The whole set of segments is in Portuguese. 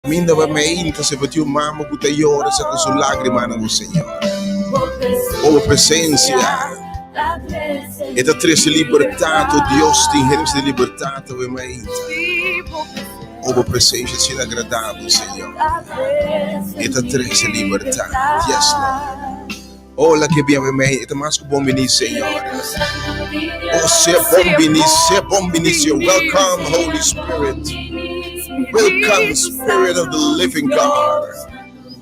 Minda vai me inta se vai mama que te llora se con su lágrima no Señor. Oh presencia. Esta trece libertato, Dios te ingerimos de libertato vai me inta. Oh presencia sia agradável, Senhor. Esta trece libertato. Yes, Lord. Oh, la que bien me esta mais que bom venir, Senhor. Oh, se bom venir, Senhor. Welcome, Holy Spirit. Welcome, Spirit of the Living God.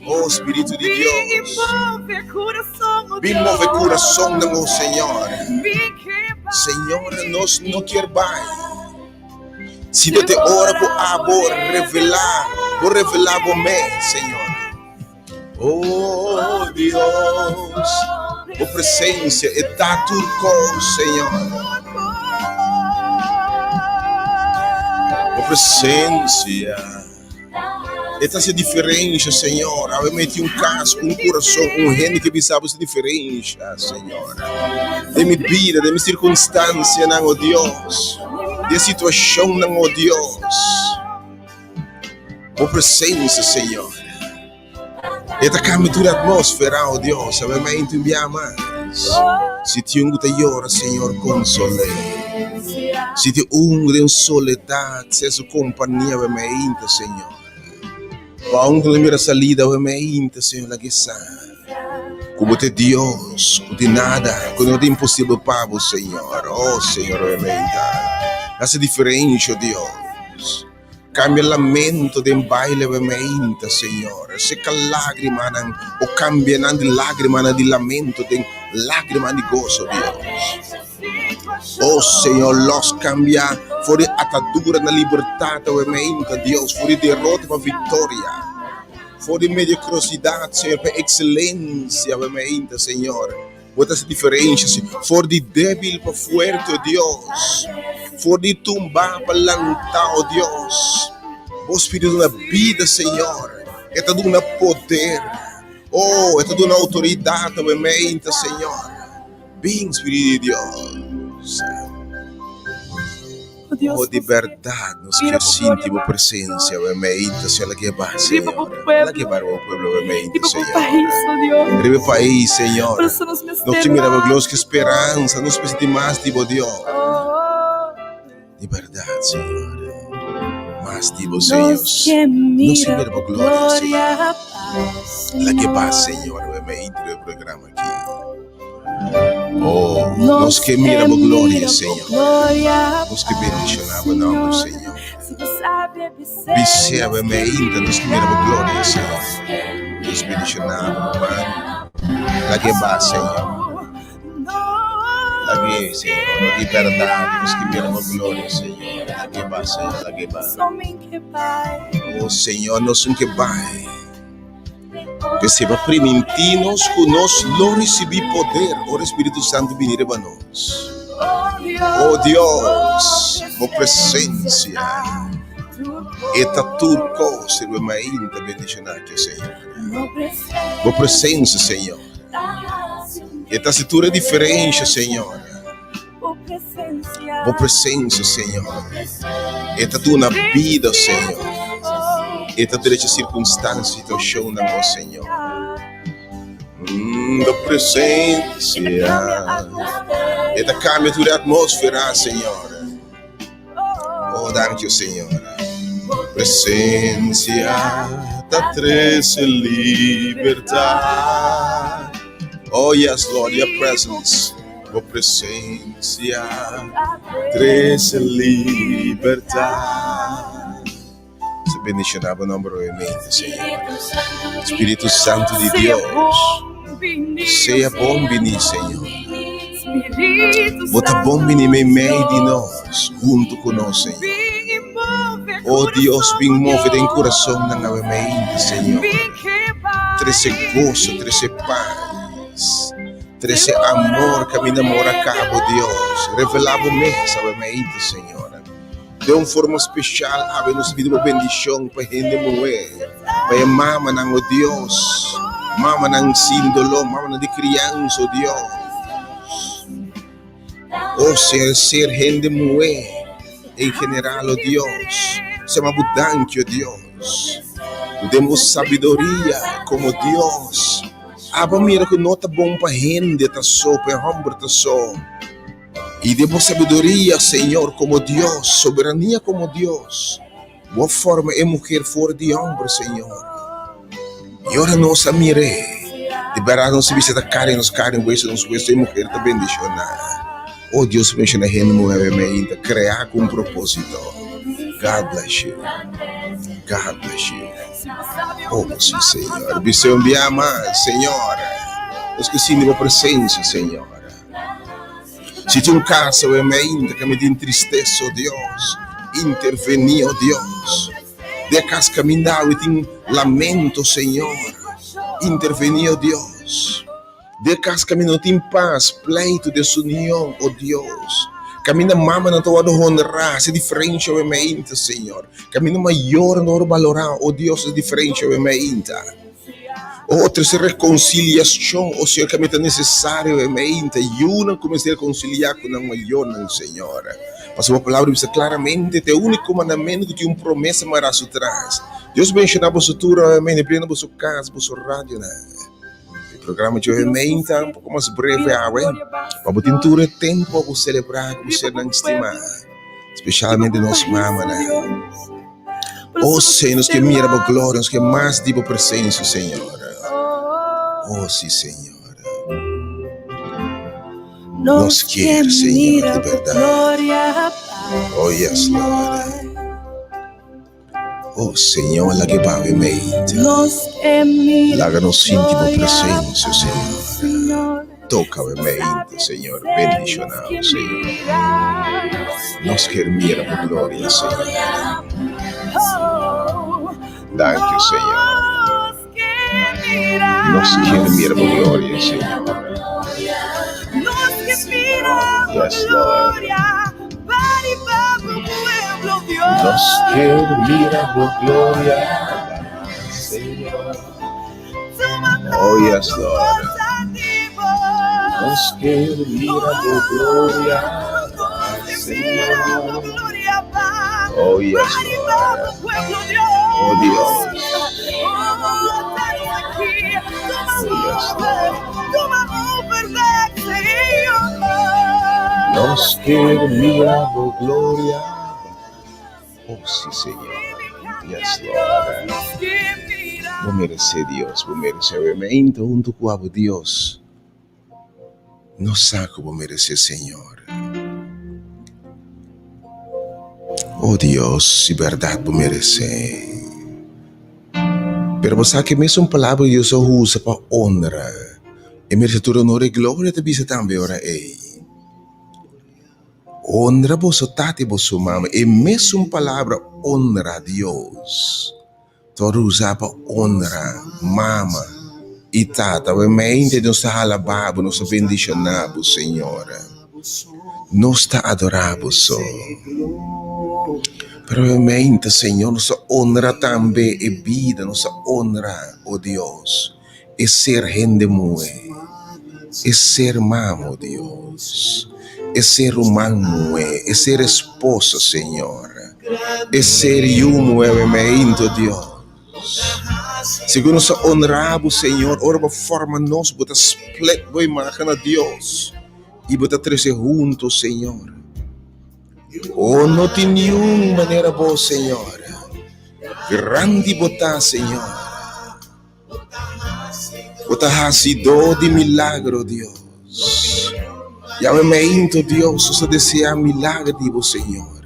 Oh, Espírito de Deus. Bimove coração do meu Senhor. Senhor, nós não queremos. Se Deus te ora por abo revelar, vou revelar por mim, Senhor. Oh, Deus. Oh, presença está tudo, Senhor. Oh, presença. Esta é diferente, Senhor. Eu meti casco, coração, gente que sabe se diferente, Senhor. De minha vida, de minha circunstância, não, oh Deus. De situação, não, oh Deus. Oh, presença, Senhor. Esta câmera atmosfera, oh Deus. Eu me entumbia mais. Se te ungo te llora, Senhor, console. Se te ungo de soledade, se sua companhia vai me inta, Senhor. Quando a minha salida vai me inta, Senhor, la que sabe. Como te Deus, como te nada, como te impossível para você, Senhor. Oh, Senhor, vai me inta. Essa diferença, oh Deus. Cambia o lamento de baile, vai me inta, Senhor. Seca lágrima, ou cambia de lágrima de lamento, de lágrima de gozo, Deus. Oh, Senhor, los cambia. Fora atadura na liberdade, vai me inta, Deus. Fora derrota para vitória. Fora mediocridade, Senhor, para excelência, vai me inta, Senhor. Bota essa diferença, Senhor. Fora de débil para forte, Deus. Fora de tumbar para lantar, oh Deus. O Espírito da vida, Senhor. Está dando poder. Oh, está dando autoridade, vai me inta, Senhor. Bem, Espírito de Deus. Oh, de verdade, nós que sentimos presença, vai me inta, Senhor, la que va, Senhor. La que va o pueblo, vai me inta, Senhor. Ribe país, Senhor. Nós te miramos glória que esperança, nos sentimos mais, tipo Deus. De verdade, Senhor. Mas, tipo, Senhor. Nós te miramos glória, Senhor. La que va, Senhor, vai me inta no programa aqui. Oh, nós que miramos glória, Senhor. Nós que bendicionamos o nome do Senhor. Observa me ainda, nós que miramos glória, Senhor. Nós bendicionamos, Pai. La que va, Senhor. La que, Senhor. La que verdade, nós que miramos glória, Senhor. La que va, Senhor. La que va. Oh, Senhor, nós que vai. Que se va permitir-nos que nós não receber poder, o Espírito Santo venir para nós. Oh Deus, a presença, esta tua coisa, vai me ainda bendicionar aqui, Senhor. A presença, Senhor. Esta situação é diferente, Senhor. A presença, Senhor. Esta tua vida, Senhor. Esta direita circunstância, situação da nossa Senhor. Da presença. Esta cambia toda a atmosfera, Senhor. Oh, thank you, Senhor. Presença da trece liberdade. Oh, yes, Lord, your presence. Oh, presença, trece liberdade. Se bendicionava o nome do Senhor. Espírito Santo de Deus, seja bom venir, Senhor. Bota bom venir em meio de nós, junto conosco, Senhor. Oh Deus, vem mover em coração na nossa mente, Senhor. Trece gozo, trece paz, trece amor que me namora a cabo, Deus. Revelava-me, sabe, mente, Senhor. De uma forma especial, havemos pedido uma bendição para a gente mulher, para a mama não, oh Deus, mama não síndolo, mama de criança, oh Deus. Oh, ser gente mulher, em geral, oh Deus, ser abundante, oh Deus. Demos sabedoria como Dios. Aba mira que não tá bom para gente, tá só, para homem, tá só. E demos sabedoria, Senhor, como Deus, soberania como Deus. Boa forma é mulher fora de homem, Senhor. E ora nossa mire. De verdade, não se viste da carne, nos e mulher tá bendicionada. Oh, Deus menciona gente movimento, criar com propósito. God bless you. God bless you. Oh, sim, Senhor. Biseu enviar mais, Senhor. Eu esqueci de minha presença, Senhor. Se tem um caso, eu ainda que me entristeço, oh Deus. Intervenir, oh Deus. De casa caminhar e tem lamento, Senhor. Intervenir, oh Deus. De casa caminhar tem paz, pleito, desunião, oh Deus. Caminho mama não estou a honrar, se diferente o mente, Senhor. Caminho maior não valorar, oh Deus, é diferente o mente. Outra se reconciliação, oh Senhor, caminho necessário o mente. E uma comece a reconciliar com o maior, não, Senhor. Mas a palavra diz claramente, é o único mandamento que tem uma promessa mais atrás. Deus menciona a vossa tura, amém, plena a vossa casa, a vossa rádio, né? Programa de hoje um pouco mais breve, para botar todo tempo para celebrar, para você não estimar, especialmente nossa mama, né? Oh Senhor, nos que mira a glória, nos que mais diva a presença, Senhor. Oh sim, Senhor. Nos quer, Senhor, de verdade. Oh yes, Lord. Oh Senhor, la que va a mente. Láganos íntimo presencia, Senhor. Toca a mente, Senhor. Bendicionado, Senhor. Nos quer mira por glória, Senhor. Thank you, Senhor. Nos quer mira por glória, Senhor. Yes, Lord. Nos quer mira por glória, Senhor. Oh yes, Lord. Nos quer mira por glória, Senhor. Oh yes, Lord. Oh Dios. Oh yes, Lord. Nos quer mira por glória. Oh sí, Señor. Yes, Lord. Vos mereces Dios, vos mereces obviamente junto con Dios. No saco vos mereces, Señor. Oh Dios, si verdad vos mereces. Pero vos sabes que mesmo palavra Dios usa para honra. E merece tu honor e glória te bisa também ora ei. Honra vosso tati vosso mama. E mesmo palavra honra a Deus. Todo usar para honra mama e tata. O mente nos está alabado, nos está bendicionado, Senhor. Nos está adorado, só. Pero o mente, Senhor, nos honra também e vida, nos honra, oh Deus. E ser gente muito. E ser mamo, Deus. É ser humano, é ser esposa, Senhor. É ser humo, Deus. Segundo nós honramos, Senhor, ora forma nós, bota split, boa imagem a Deus. E bota três juntos, Senhor. Oh, não tem nenhuma maneira boa, Senhor. Grande botar, Senhor. Bota racidor de milagro, Deus. E ao momento, Deus, só deseja milagre de você, Senhor.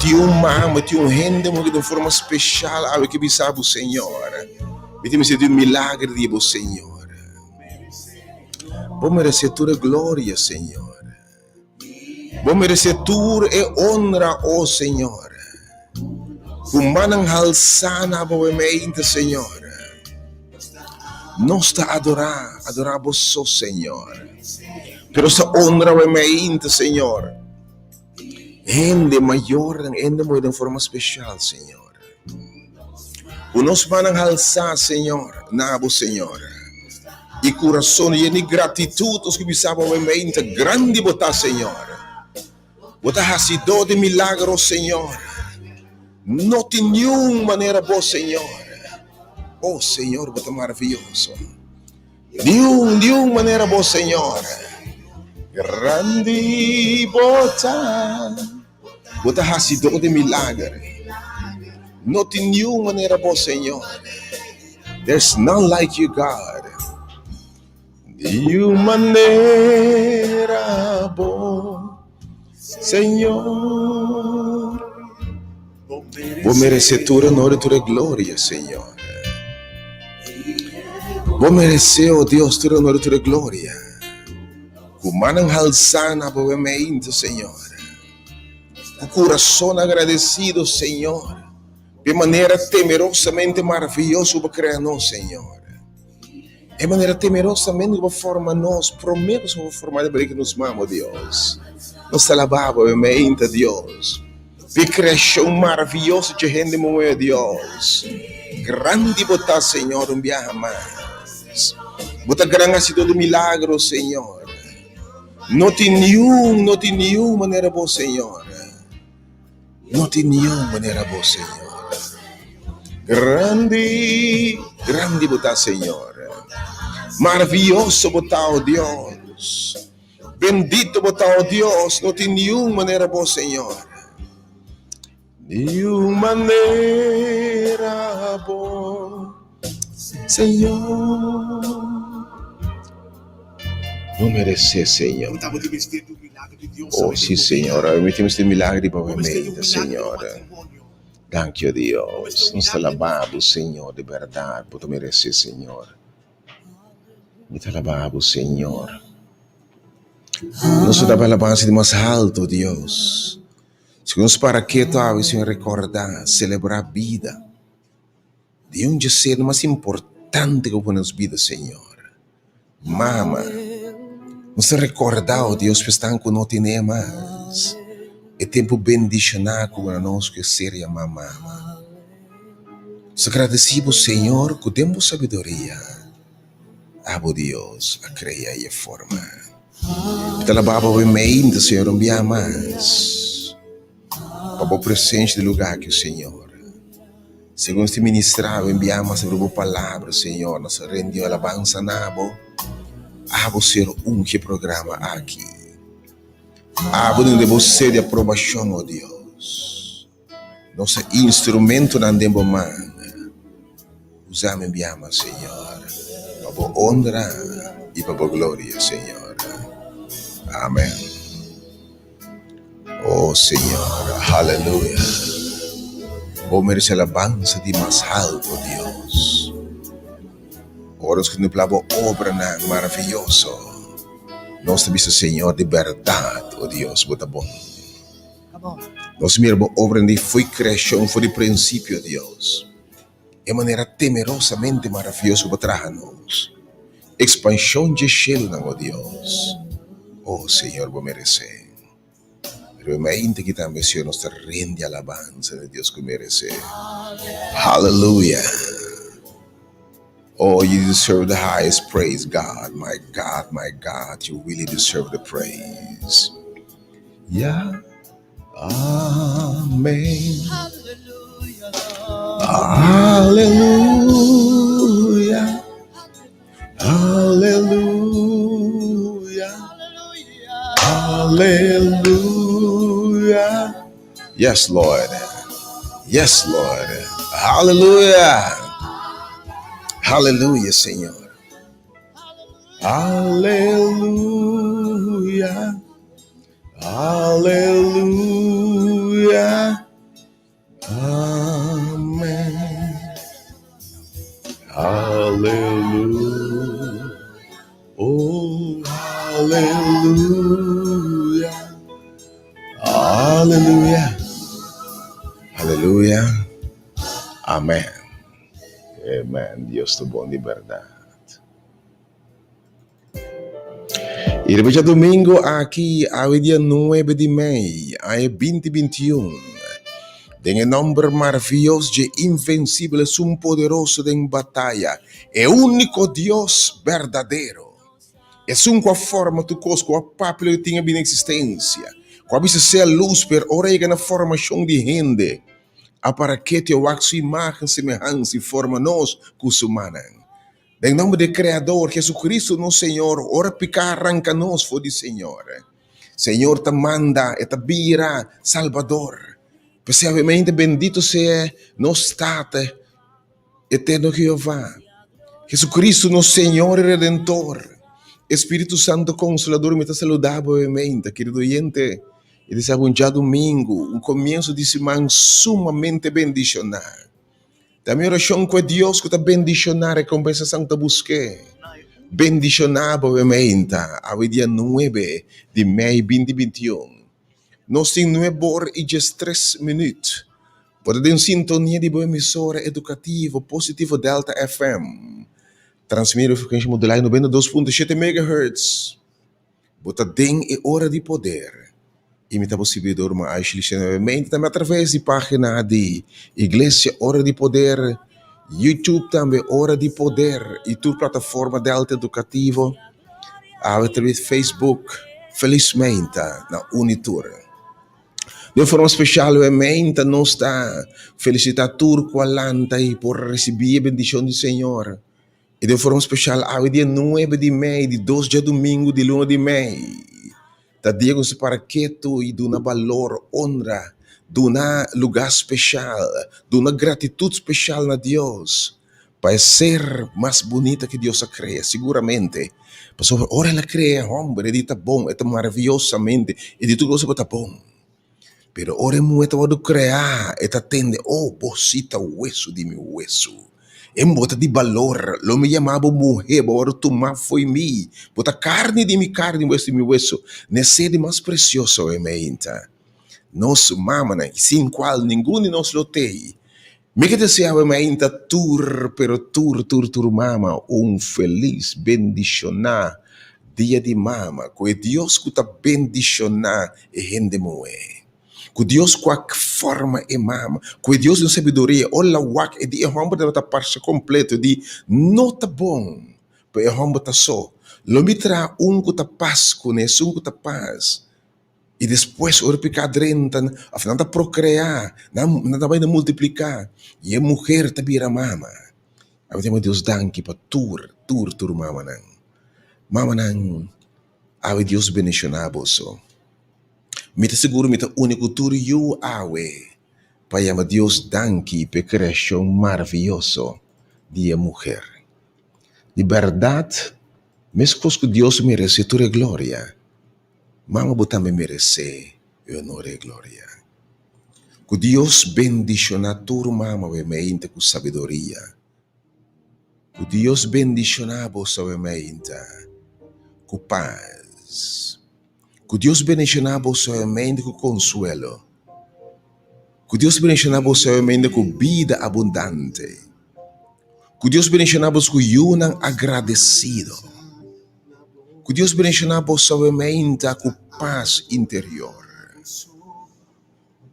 Tinha mama, tinha gente de forma especial, ao que bisava o Senhor. Me tem de milagre de você, Senhor. Vou merecer toda glória, Senhor. Vou merecer toda honra, ó Senhor. Kumanang halsana, ao momento, Senhor. Nós está adorar você, Senhor. Pero essa honra é muito, Senhor. Ende maior, ende de forma especial, Senhor. O nosso manang alçar, Senhor, nabo, Senhor. E coração e de gratidão, os que bisavam é muito grande botar, Senhor. Botar hasidor de milagro, Senhor. não tem nenhuma maneira boa, Senhor. Oh, Senhor, você é maravilhoso. Nenhuma maneira boa, Senhor. Grande bota. Bota hassidor de milagre. Não tem nenhuma maneira boa, Senhor. There's none like you, God. Nenhuma maneira boa, Senhor. Vou merecer tua honra e tua glória, Senhor. Vou merecer, oh Deus, tua honra e tua glória. Com manang halsana por mim, Senhor. Com coração agradecido, Senhor. De maneira temerosamente maravilhosa para criar nós, Senhor. De maneira temerosamente para formar nós. Prometo para formar para que nos amamos, Deus. Nos alabamos, amém, Deus. De criação maravilhosa de gente, meu Deus. Grande botar, Senhor, um viaje mais. Botar grande acidão de milagro, Senhor. Não tem nenhuma maneira boa, Senhor. Não tem nenhuma maneira boa, Senhor. Grande botar, Senhor. Maravilhoso botar, oh Deus. Bendito botar, oh Deus. Não tem nenhuma maneira boa, Senhor. Nenhuma maneira boa, Senhor. Vou merecer, Senhor. Oh, sim, Senhor. Permitimos este milagre para mim, Senhor. Thank you, Deus. Nos alabamos, Senhor, de verdade, por tu merecer, Senhor. Me alabamos, Senhor. Nos dá alabança de mais alto, Deus. Segundo para que tu, Senhor, recordar, celebrar a vida de onde ser mais importante que nas vidas, Senhor. Mama, nos recordar, oh Deus, que estão com nós nem mais. É tempo bendicionar com nós que seria mamá. Nos agradecemos, Senhor, que temos sabedoria. Abo Deus, a criar e a formar. Te alabava o e-mail, Senhor, enviar mais. Para o presente do lugar que o Senhor. Segundo te ministrava, enviar mais sobre a palavra, Senhor. Nós rendemos alabança nabo. Abo ser que programa aqui. Abo de você de aprovação, oh Deus. Nosso instrumento não demo man. Usamos enviamos, Senhor. Para a honra e para a glória, Senhor. Amém. Oh, Senhor. Aleluia. Vou merecer a alabança de mais alto, Deus. Horas que nos plavo obra maravilhoso. Nós temos, Senhor, de verdade, oh Deus, muito bom. Nós miramos obra de foi criação, foi de princípio, Deus. De maneira temerosamente maravilhosa para nós. Expansão de cielo, oh Deus. Oh, Senhor, vou merecer. Realmente que também, Senhor, nos rende alabança de Deus que merece. Aleluia. Oh, you deserve the highest praise, God. My God, my God, you really deserve the praise. Yeah. Amen. Hallelujah. Hallelujah. Hallelujah. Yes, Lord. Yes, Lord. Hallelujah. Hallelujah, Senhor. Hallelujah. Hallelujah. Amen. Hallelujah. Oh, hallelujah. Hallelujah. Hallelujah. Amen. Amen. Dios tu bom de verdade. E depois domingo aqui, ao dia 9 de maio, a 2021, tem um nome maravilhoso de invencível, um poderoso em batalha, é o único Deus verdadeiro. É uma forma tu coisa com a papel que tinha bem existência. Com a ser luz per orega na formação de gente. A para que te a sua imagem, semelhança e forma nós com humana. Em nome do Criador, Jesucristo, nosso Senhor, ora picar arranca nós, for de Senhor. Senhor, te manda e te vira Salvador. Possivelmente bendito seja nosso Estado, eterno Jeová. Jesucristo, nosso Senhor e Redentor. Espírito Santo Consolador, me está saludando, obviamente, querido oyente. E desse um dia domingo, começo de semana sumamente bendicionado. Também oração com Deus que está bendicionar e compensação que busque. Bendicionar, obviamente, ao dia 9 de maio de 2021. Nós temos 9 horas e 13 minutos. Pode ter sintonia de boa emissora educativa positivo Delta FM. Transmite a frequência modular 92.7 MHz. Bota den e hora de poder. Imita possível dormir a novamente também através da página de Igreja Hora de Poder, YouTube também Hora de Poder e toda plataforma Delta Educativo, através do Facebook, felizmente na Unitur. De forma especial, obviamente, nós está felicitar Turco Alanta por receber a bendição do Senhor. E de forma especial, ao dia 9 de maio, de 2 de domingo, de 1 de maio, tá Diego para que tu e duna valor, honra, duna lugar especial, duna gratitude especial na Deus, para ser mais bonita que Deus a cria, seguramente. Pastor, ora ela cria, homem, ele tá bom, é maravilhosamente, e de tudo isso tá bom. Pero ora muito vado criar, e tá tende, oh, bocita hueso de meu hueso. Em bota de valor, lo me chamava mulher, agora tomar foi mim. Bota carne de minha carne, hueso de meu hueso. Nesse de mais precioso, ementa. Nós mamana, sem qual nenhum de nós lotei. Me que deseava, ementa, tur, mama, feliz, bendicionar, dia de mama. Que Deus que tá bendicionar e rende moe. Que Deus com a forma e mama, que Deus em sabedoria, olha o wak e de erromba da outra parte completa de nota bom, para erromba tá só. Lomitra que tá paz com esse que tá paz. E depois o picar drenta, afinal da procriar, nada vai multiplicar. E a mulher tá vira mama. A Deus danke para tur mama nan. Mama nan, a Deus bendicionar você. Me te seguro, me te único tur you awe. Para chamar Deus danke pe criação maravilhoso de mulher. De verdade, mesmo que Deus merece toda glória, mama também merece honor e glória. Que Deus bendiciona toda mama obviamente com sabedoria. Que Deus bendiciona você obviamente com paz. Que Deus bendicionar você obviamente com consuelo. Que Deus bendicionar você obviamente com vida abundante. Que Deus bendicionar você com unam agradecido. Que Deus bendicionar você obviamente com paz interior.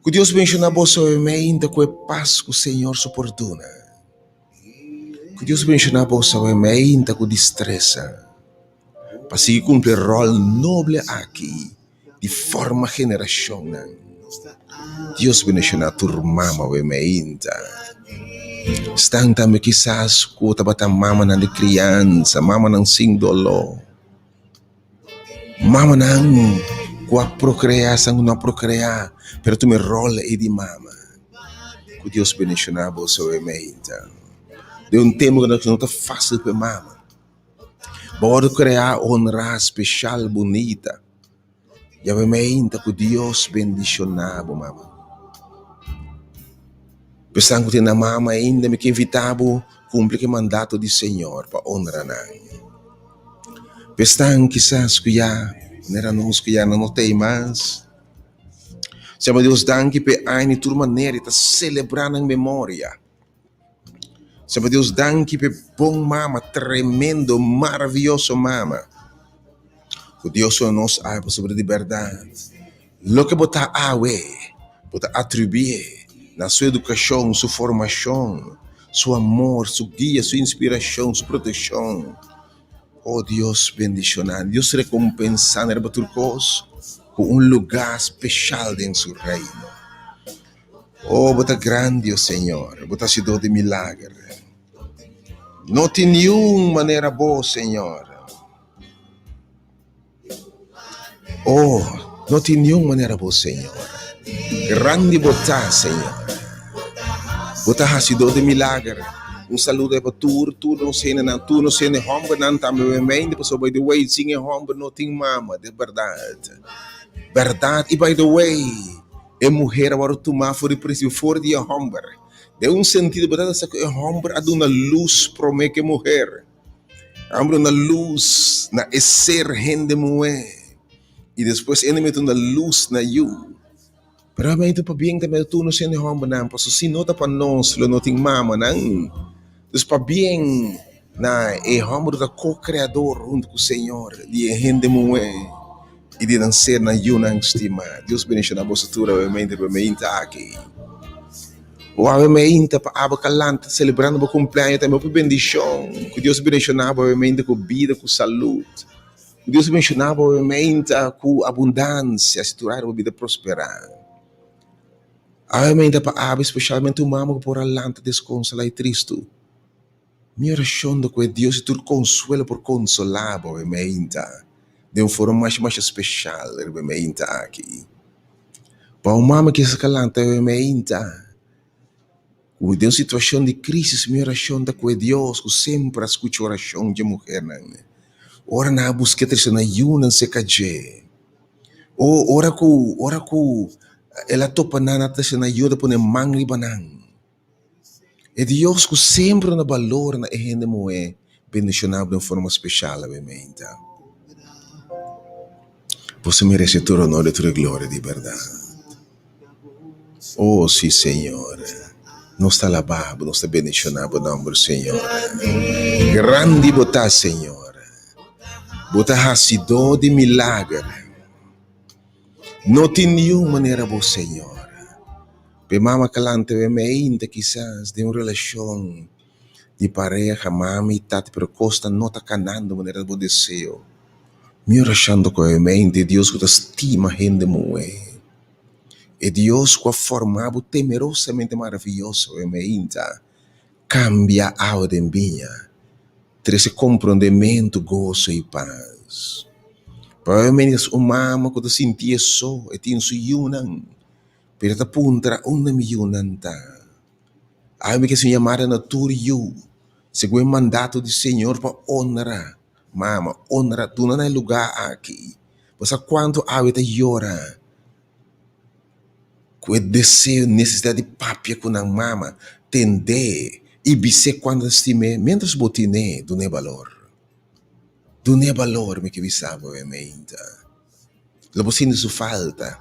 Que Deus bendicionar você obviamente com paz que o Senhor suportuna. Que Deus bendicionar você obviamente com destreza. Para seguir cumprir rol noble aqui, de forma geração. Deus bendicionar a tua mama, obviamente. Estão também quizás com a mama de criança, mama não sem dolor. Mama não com a procriação, não procriar, pero tu me rola e de mama. Que Deus bendicionar você, obviamente. De tempo que não está fácil para mama. Bora criar honra especial, bonita. E obviamente que Deus bendicionar, mama. Pensando que na mama ainda me que invitava cumprir o mandato do Senhor para honrar. Pensando quizás que já não era nós que já não tem mais. Chama Deus danke pe de toda maneira está celebrando em memória. Chama Deus danke pe bom mama, tremendo, maravilhoso mama. Que Deus nos habla sobre a liberdade. Lo que botar botar atribuir na sua educação, sua formação, seu amor, seu guia, sua inspiração, sua proteção. Oh Deus bendicionando, Deus recompensando a turcos com lugar especial em seu reino. Oh, bota grande, oh Senhor. Bota se dor de milagre. Não tem nenhuma maneira boa, Senhor. Oh, não tem nenhuma maneira boa, Senhor. Grande botar, Senhor. Bota se dor de milagre. Saludo para tu não sei na homem não também bem depois by the way sim homem não tem mama de verdade e by the way mulher agora tomar for preço for de homem de sentido verdade essa que homem a uma luz promete que mulher abre uma luz na ser gente mulher e depois ele mete uma luz na you. Pero may ito pa biyang tayo tuno siya ni homem não passo se nota para nós não tem mama não. Dus para bem na homem da co-criador junto com o Senhor, de rende muito e de dançar na yuna estima. Deus bendiga a vossa tura, obviamente aqui. O obviamente para abacalante celebrando o cumpleaños também por bendição. Que Deus bendiga obviamente com vida, com saúde. Que Deus bendiga obviamente com abundância, se turar a vida prosperar. Obviamente para aba especialmente o mamo por alante desconsolar e triste. Minha oração é que Deus te consuela por consolar, obviamente, de uma forma mais especial, obviamente, aqui. Para uma mãe que se calanta, obviamente, quando tem uma situação de crise, minha oração é que Deus que sempre escuta a oração de mulher, ora na busca de na yuna se caje, ou ora que ela topa na na ajuda para mangri banang. E Deus que sempre na valor na gente moe bendicionado de uma forma especial, obviamente. Você merece todo honor e toda glória de verdade. Oh, sim, Senhor. Nós está alabado, nós está bendicionado no nome do Senhor. Grande botar, Senhor. Botar hasidor de milagre. Não tem nenhuma maneira boa, Senhor. Pe mama calante ainda quizás de uma relação de pareja, mama e tati, pero costa não está canando maneira do desejo. Me orando com a mente, Deus que estima gente muito. E Deus que formado temerosamente maravilhoso, ainda cambia a ordem minha. Esse compreendimento, gozo e paz. Provavelmente o mama que sentia só e tinha sua yunan. Pero ta puntra una milionanta. Aí que se chamara na turiu. Segundo o mandato do Senhor para honrar. Mama, honra tu não é lugar aqui. Você quanto habita llora. Com o desejo, necessidade de papia com a mama. Tender. E bise quando estime. Mientras botine, do ne valor. Do ne valor, me que visava, obviamente. Logo sinto sua falta.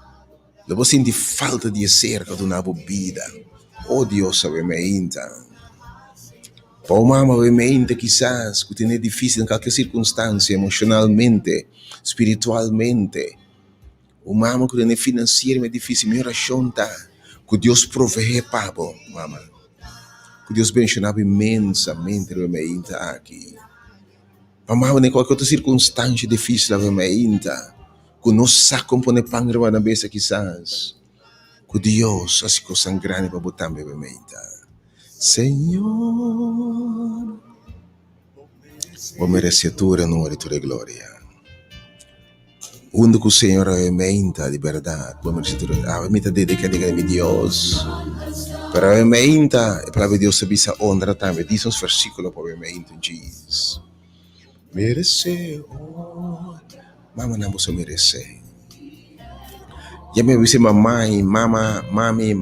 Logo sinto falta de cerca de uma bebida. Oh Deus, obviamente. Para o mama, obviamente, quizás, que tem difícil em qualquer circunstância, emocionalmente, espiritualmente. O mama que tem financeiro é difícil, minha oração está. Que Deus provee para o mama. Que Deus bendicionava imensamente, obviamente, aqui. Para o mama, em qualquer outra circunstância difícil, obviamente. Que nós sacamos para pangre na beça, quizás. Que Deus, assim que o sangrane para botar, obviamente. Senhor, o merecedor no hora de glória. Onde que o Senhor aumenta de verdade, o merecedor aumenta dedicado a Deus. Para aumenta, para Deus se bisa honra também. Diz uns versículos para aumenta, diz. Merecedor, mama não você merece. Já me disse mamãe, mami,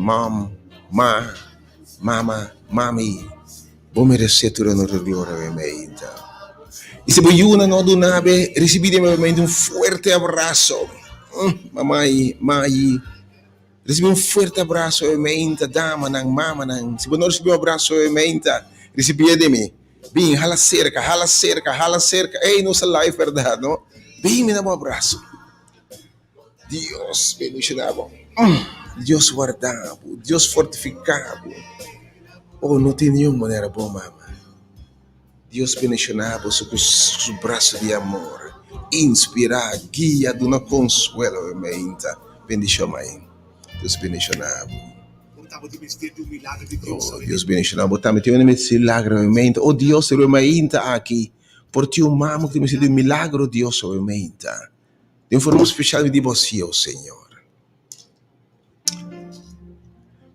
mami, vou merecer toda a nossa glória, obviamente. E se você não do nave, recebide obviamente forte abraço. Mamãe, recebi forte abraço, obviamente, dama, mama, se você não recebeu abraço, obviamente, recebi de mim. Bem, hala cerca. Ei, nossa life, verdade, não? Bem, me dá abraço. Deus bendicionado. Deus guardado, Deus fortificado. Oh, não tem nenhuma maneira boa, mama. Deus bendicionado com seu braço de amor. Inspirar, guia, dona consuelo, obviamente. Bendição, mãe. Deus bendicionado. Oh, Deus bendice na botamos tem um milagre obviamente. Oh Deus, obviamente aqui. Por ti um mamo que tem um milagre, Deus obviamente. De forma especial de você, oh Senhor.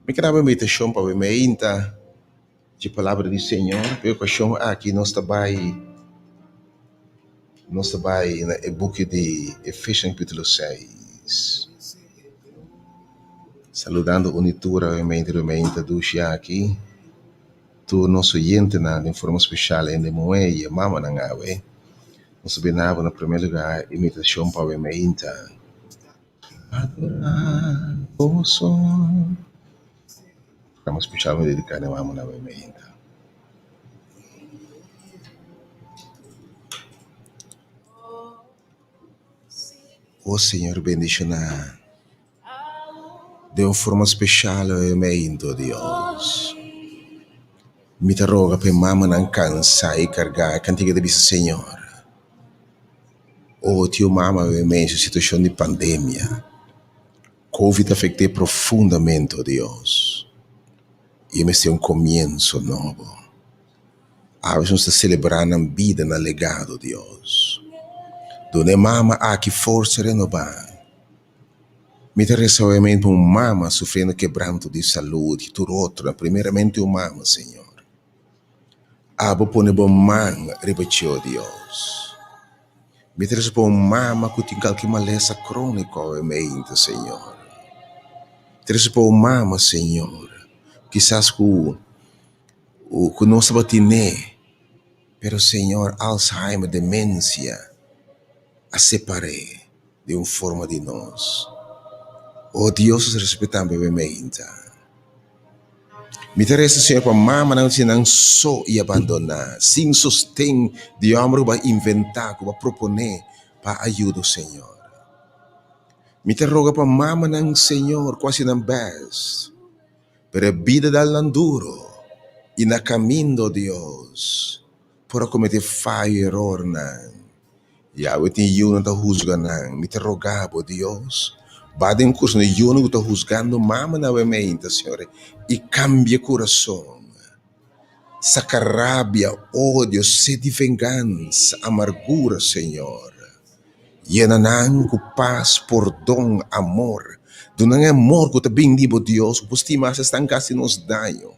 Me quero uma meditação para obviamente de palavra do Senhor. Eu acho aqui nós trabalhamos no book de Efésios capítulo 6. Saludando unitura obviamente do aqui. Tu nosso oyente de forma especial em Moé e mama na ngawe. Nós benava no primeiro lugar imitação para obviamente. Adorar o som. Forma especial dedicada a mama na obviamente. O Senhor bendice de uma forma especial obviamente, Deus. Me te roga per mamma non cansa e carga cantiga de bisa Senhor. Oh, tio mamma ovviamente situação de pandemia. Covid afetou profundamente, oh Deus. E me tem comienzo novo. A nós está celebrando a vida no legado, Deus. Dona mamma aqui força renovar. Me interessa ovviamente mamma sofrendo quebranto de saúde, tudo outro, primeiramente mamma, Senhor. Abo pone bom man repetiu Deus. Me interessa por mama que tem qualquer maleza crônica obviamente, Senhor. Interessa por mama, Senhor. Quizás que não sabe tiné, pero Senhor, Alzheimer, demência, a separei de uma forma de nós. Oh Deus, respeitando obviamente. Me interessa, Senhor, para mama não se não só e abandonar, sem sustém de homem para inventar, para proponer, para ajudar o Senhor. Me interroga para mama não, Senhor, quase não best, para a vida da landuro e na caminho, Deus, para cometer falha e erro, não. E eu tenho não está juzgando, não. Me interroga, Deus. Bada em curso, eu não estou juzgando mama novamente, Senhor, e cambia coração. Saca rabia, ódio, sede de vingança, amargura, Senhor. Llena-nos com paz, perdão, amor. Donang amor que te bendigo, Deus, que estima se estancasse nos daño.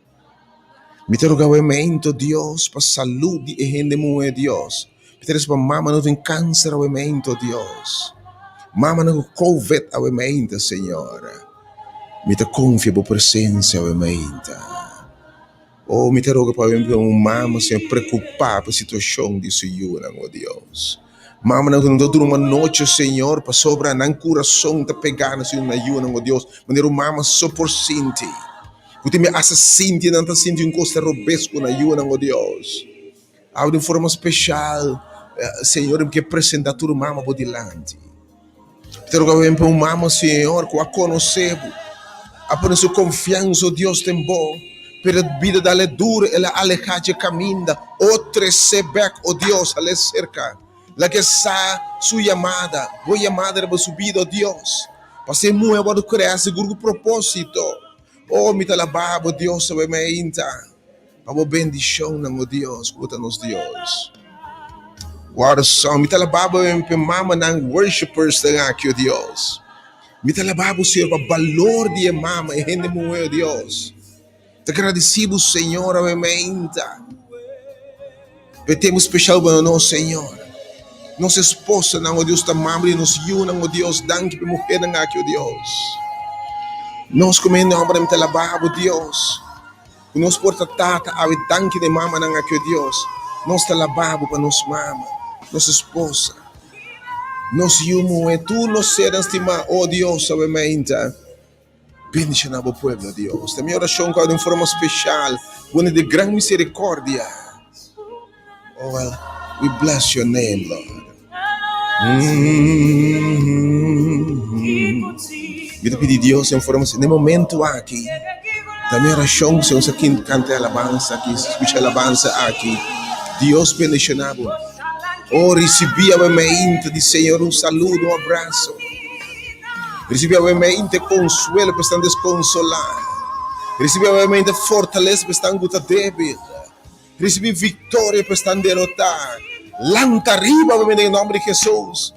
Me te rogamente, Deus, para saúde e gente muito, Deus. Me te para mama não tem câncer, obviamente, Deus. Mama não COVID, obviamente, Senhor. Me te confio por presença, obviamente. Oh, me te rogo para mama sem preocupar com a situação de Senhor, oh Deus. Mama não tem uma noite, Senhor, para sobrar no coração de pegar na Senhor, oh Deus. Maneira mama só por sentir. Que me hace sentir, não está sentindo costa robesco na oh Deus. Há de forma especial, Senhor, que apresenta tudo mama por delante. Te rogo para mama, Senhor, que a conhecemos. A sua confiança, oh Deus, tem bom. Pela vida dela dura, ela aleja de caminho. Outra sebek, oh Deus, ela cerca. La que está sua chamada, boa chamada para subir, oh Deus. Para ser muito para criar seguro propósito. Oh, me talababa, oh Deus, obviamente. Para bendição, oh Deus, escuta-nos, Deus. Guarda-são, me talababa, mama, não worshipers, aqui, oh Deus. Me talababa, Senhor, para valor de mama, e rende muito, oh Deus. Te agradecido, Senhor, obviamente. Temos especial para nós, Senhor. Nossa esposa, não, oh Deus, está mamre, nos una, oh Deus, danke para mulher, não, aqui, oh Deus. Nós comendo a obra, me talababa, oh Deus. Nós porta tata, a danke de mama, não, aqui, oh Deus. Nós talababa para nos mama, nossa esposa. Nós yumo, e tu nos serás estimar, oh Deus, obviamente. Bendice na pueblo, Deus. A minha oração de uma forma especial, uma de grande misericórdia. Oh, well, we bless your name, Lord. Eu te pedi, Deus, em forma de momento aqui. A minha oração, se você aqui canta alabança aqui, escuta alabança aqui. Deus bendice na boa. Oh, recebi a mente de Senhor um saludo, um abraço. Recebi a mente consuelo para estar desconsolado. Recibe obviamente fortaleza para estar guta débil. Recibe vitória para estar derrotar. Lanta arriba, obviamente, em nome de Jesus.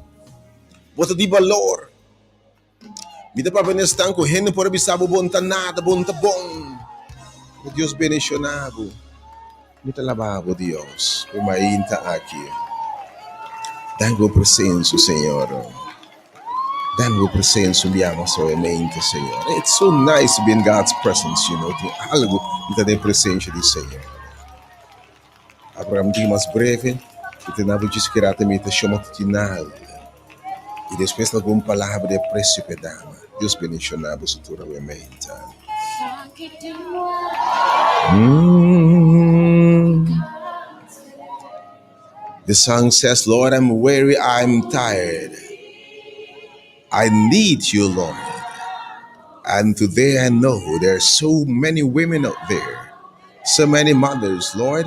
Bota de valor. Me dá para venir estar com gente por abisar bom tá nada, bom tá bom. Deus bendicionado. Me dá lavabo, Deus. O main tá aqui. Dá-me presença, Senhor. Dá-me presença, me ama somente, Senhor. It's so nice to be in God's presence, you know. Tem algo que tem presença do Senhor. Agora, um dia mais breve, que tem nada de esquerda também, te chama de final. E depois, alguma palavra de príncipe dama. Deus bendicionado, futuramente. The song says, Lord, I'm weary, I'm tired. I need you, Lord. And today I know there are so many women out there, so many mothers, Lord,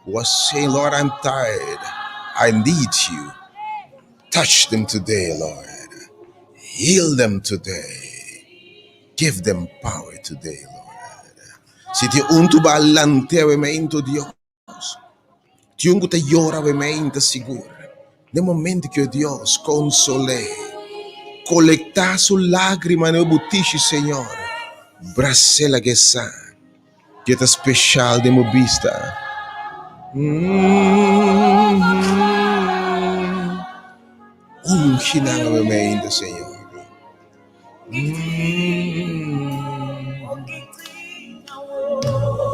who are saying, Lord, I'm tired. I need you. Touch them today, Lord. Heal them today. Give them power today, Lord. Si ti unto ballante avemento Dios, ti ungo te llora avemento sicuro. Nel momento che Dios console, collecta su lacrima ne buttisci, Signore. Brasela che sa, che è special de mobista. Unginang avemento, Signore.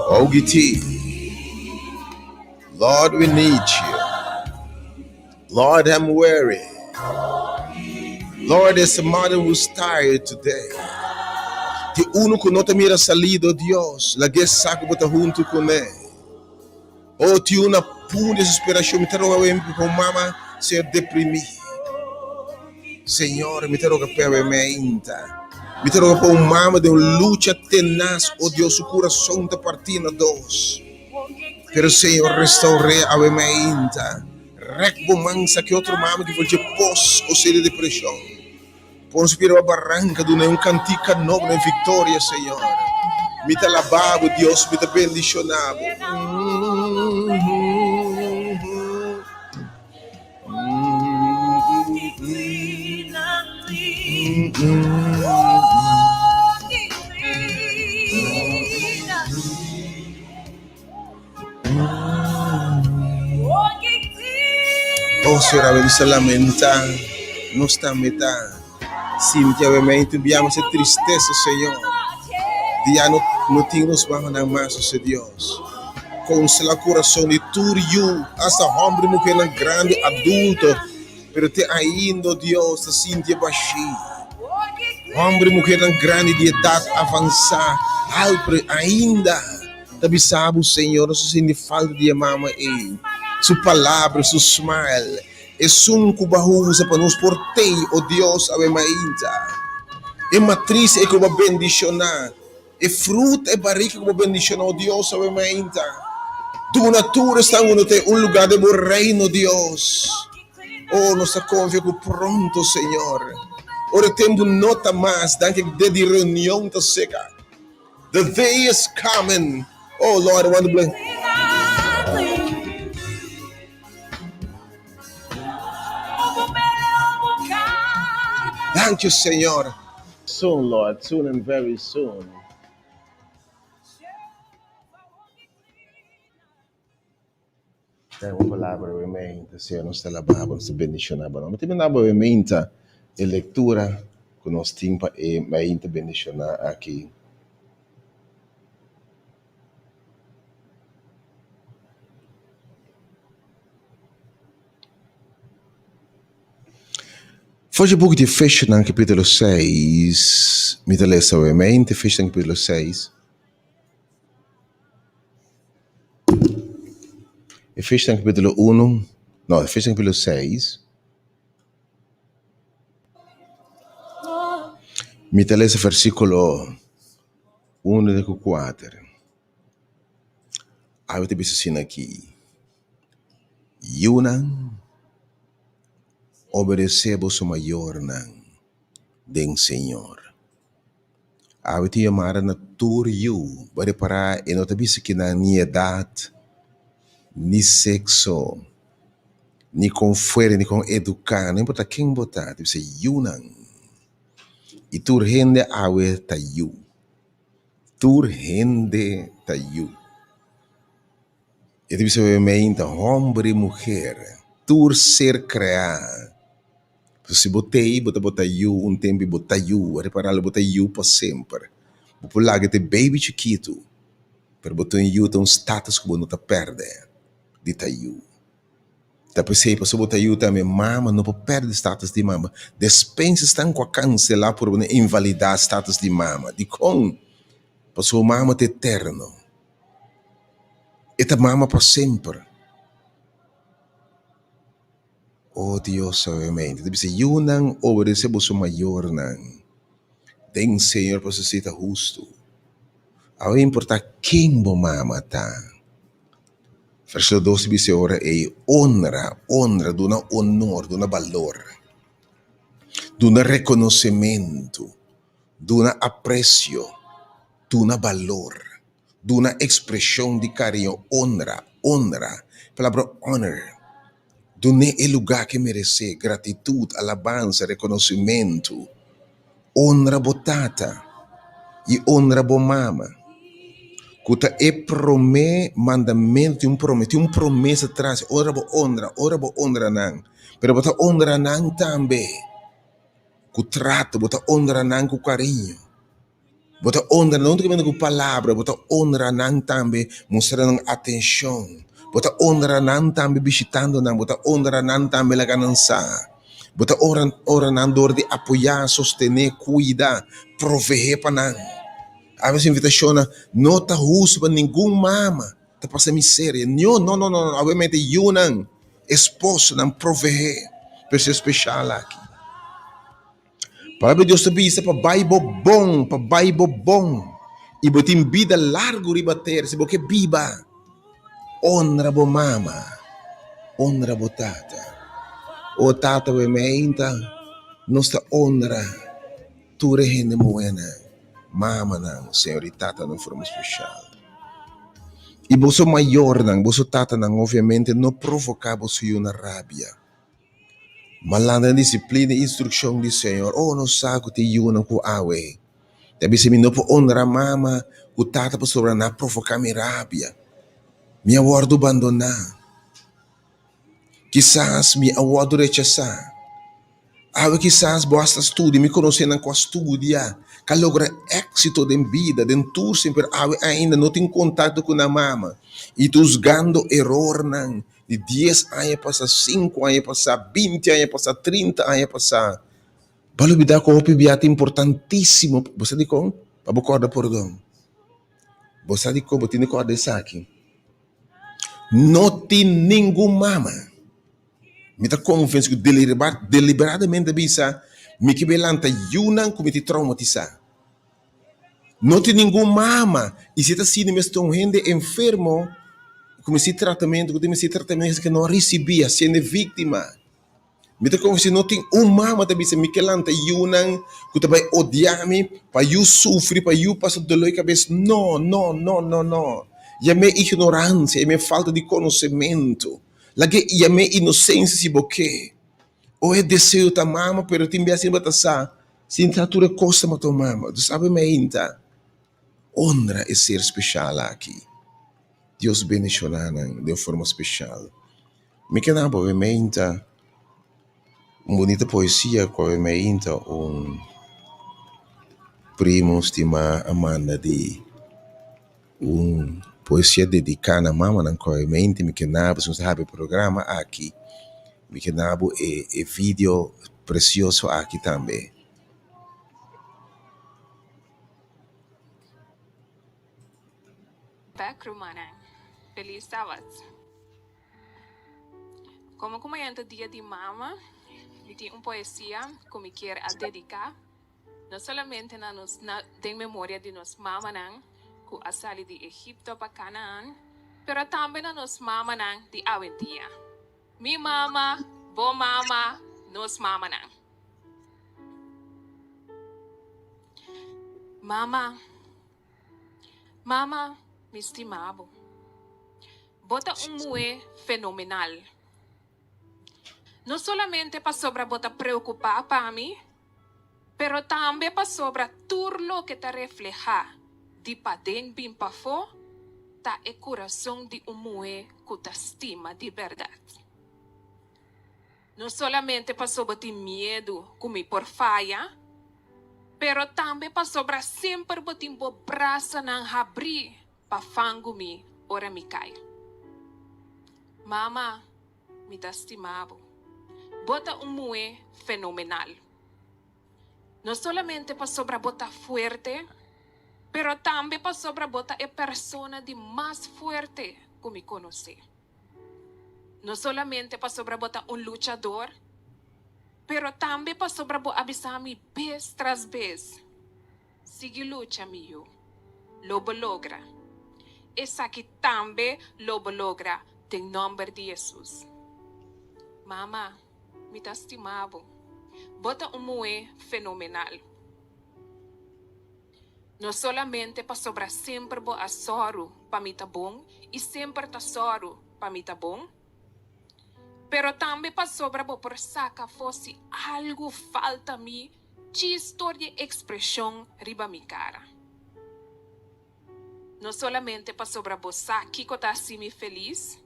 Ogiti, Lord, we need you. Lord, I'm weary. Lord, there's a mother who's tired today. Ti uno que não te mira salido, Deus, la que saco bota junto com ele. Oh, ti una pura desesperação, me terá com mama ser deprimido. Senhor, me terá que permita. Me terá que mama de uma luta tenaz, oh Deus, o coração te partina dos. Pero Senhor, restaure a menta. Recbo mansa que outro mama que vai de pós ou seja depressão. Põe spiro a barranca do um cantica novo em vitória, Senhor. Me te alabado, Deus, me te bendicionado. Oh, Senhor, a se lamentar, não está metade. Sim, que obviamente enviamos essa tristeza, Senhor. Dia não tínhamos mais mais, Deus. Consola o coração de tudo, hasta homem, mulher, grande, adulto, pero te ainda, Deus, assim de baixinho. Homem, mulher, grande, de idade avançada, ainda, também sabe, Senhor, não se sente falta de mama e sua palavra, seu smile. É um cubahusa para nos portei, oh Deus, a ainda. É matriz é como bendicionar. É fruta é barriga como bendicionar, oh Deus, a ainda. Tu natura está em lugar de bom reino, Deus. Oh, nossa confiança pronto, Senhor. Ora tempo nota mais, danke de reunião tá seca. The day is coming. Oh Lord, I want to bless. Thank you, Senhor. Soon, Lord, soon and very soon. Uma palavra rementa, Senhor, nós te alabamos, te bendicionamos. Mas também na rementa a leitura que nós temos e ainda bendicionar aqui. Foge o book de Efésios no capítulo 6, me te lesa brevemente, Efésios no capítulo 6. Efésios no capítulo 1, no, Efésios no capítulo 6. Me te lesa versículo 1 de 4. Aí eu te disse assim aqui. Yunan obedecemos o maior den Senhor. Awe ti yamara na tur you, bari para enotabisa kina ni edad, ni sexo, ni con fuera, ni con educar, não importa quem botar, deve ser you nang. E tur rende awe ta you. Tur rende ta you. E deve ser obviamente homem e mulher. Tur ser criado. Se botei, bota you, tempo bota you, reparar bota you para sempre. Por lá que te baby chiquito, pero botar you tem status que não tá perde, de ta you. Tá pensei para botar you também, mama não pode perder status de mama. Despensa estão com a cancelar por invalidar status de mama. De com, para sua mama te eterno. E ta mama para sempre. Oh Deus, obviamente. Deve ser you não obedecer para sua maior não. Tem Senhor para ser justo. Ao importar quem bo mama tá. Verso 12 diz ora é honra, dona honor, dona valor, dona reconhecimento, dona aprecio, dona valor, dona expressão de carinho, honra, palavra honor, dona é lugar que merece, gratitude, alabança, reconhecimento, honra botata e honra bo mama. Kuta e mandamento, um promessa atrás, ora bo honra nang. Pero bota honra nang também. Ku trato, bota honra nang com carinho. Bota honra não tem com palavra, bota honra nang também, mostrando atenção. Bota honra nang também visitando nang, bota honra nang também la ganança. Bota honra nang dor de apoiar, sostener, cuidar, prover para nang. A vezes invitação não está justo para nenhum mama, está passando miséria. Não. Obviamente, eu não, esposo não prover, pessoa especial aqui. Palavra de Deus também para Bible bom. E botem vida largo ribater, se porque biba. Honra bo mama, honra bo tata. O tata obviamente, nossa honra, tu rende moena. Mama nang, Senhor e tata de forma especial. E você maior nang, você tata nang, obviamente, não provocar você uma rábia. Mas lá na disciplina e instrução do Senhor, não saco te yuna com awe. Deve ser não por honrar mama, o tata para sobre não provocar minha rábia. Me aguardo abandonar. Quizás me aguardo rechazar. Awe quizás basta estudo, me conhecendo com a estudia, que logra êxito em vida, em tu sempre awe ainda não tem contato com a mama. E tu usando erro não, de 10 anos passar, 5 anos passar, 20 anos passar, 30 anos passar. Para olvidar que o opibiate é importantíssimo. Você diz como? Para bocorda perdão. Você diz como? Você diz desse aqui. Não tem nenhum mama. Me está convencido que deliberadamente bisa me que belanta yunang como te traumatizar. Não tem nenhum mama e se está sendo mesmo gente enfermo, como se tratamento que não recebia, sendo vítima. Me está convencido não tem mama da bisa me que lanta yunang que tu vai odiar-me para eu sofrer, para eu passar dor de cabeça. Não. E a minha ignorância, a minha falta de conhecimento. Lagi ia me inocência se boque. Ou é desejo da mama, pero tem assim batasa. Sem tatura costa matou mama. Tu sabe me ainda. Honra é ser especial aqui. Deus bendicionando de forma especial. Me que não pode me ainda. Bonita poesia com me ainda primo estima Amanda de poesia dedicada a mama não coemente me que nabo se sabe programa aqui me que nabo e vídeo precioso aqui também. Back Romana, feliz sábado. Como comenta dia de mama, me tem poesia que me quer a dedicar, não somente na tem memória de nos mama não que a sali de Egipto para Canaã, pero também na nos mama não de aventia. Mi mama, bo mama, nos mama não. Mama, mi estimado, bota mue fenomenal. No solamente para sobra bota preocupar para mí, pero también para sobra turlo que te refleja di pa den bin pa fo, ta e corazón di mue que te estima de verdad. No solamente para sobra ti miedo como por falla, pero também para sobra sempre botin bo braça nang habri pa fango mi ora mi cai. Mama, mi ta estimado, bota mue fenomenal. No solamente para sobra bota fuerte, pero também para sobra bota e persona de más fuerte que me conoce. No solamente para sobra bota luchador, pero também para sobra bo avisar mi vez tras vez. Sigue lucha mío, lo logra. Esa que também lo logra, en nombre de Jesús. Mama, me ta estimado, bota mue fenomenal. No solamente para sobra sempre bo a soro para mi ta bom e sempre ta soro para mi ta bom, pero também para sobra bo por saca fosse algo falta a mim, de história e expressão riba mi cara. No solamente para sobra bo sa que tá assim me feliz,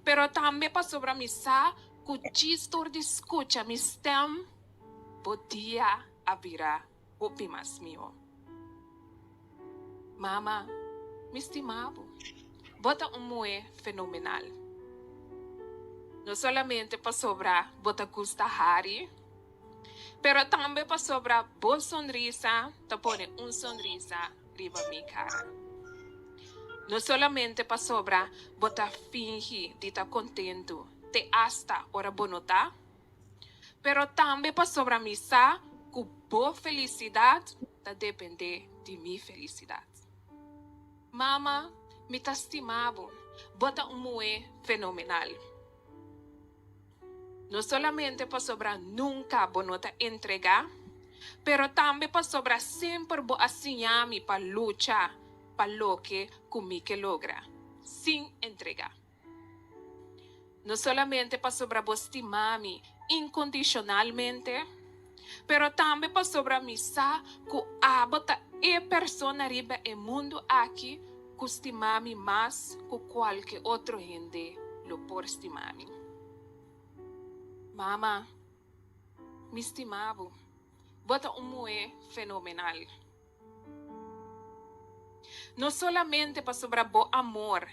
pero também para sobra mi sa que de história de escuta mi stem podia abrir o pimas mio. Mama, mi estimado, bota mue fenomenal. No solamente para sobra bota gusta hari, pero também para sobra bo sonrisa, te pone sonrisa riba mi cara. No solamente para sobra bota fingi de estar contento, te hasta ora bonota, pero também para sobra misa que bo felicidade te depende de mi felicidade. Mama, me ta estimado, bota mue fenomenal. No solamente para sobra nunca bonota entregar, pero também para sobra sempre bo asinhami para luchar para lo que que logra, sin entregar. No solamente para sobra bo estimami incondicionalmente, pero também para sobra misa que abota e persona riba e mundo aqui que estimami mais que qualquer outro gente lo por estimami. Mama, mi estimado, bota mue fenomenal. No solamente para sobra bo amor,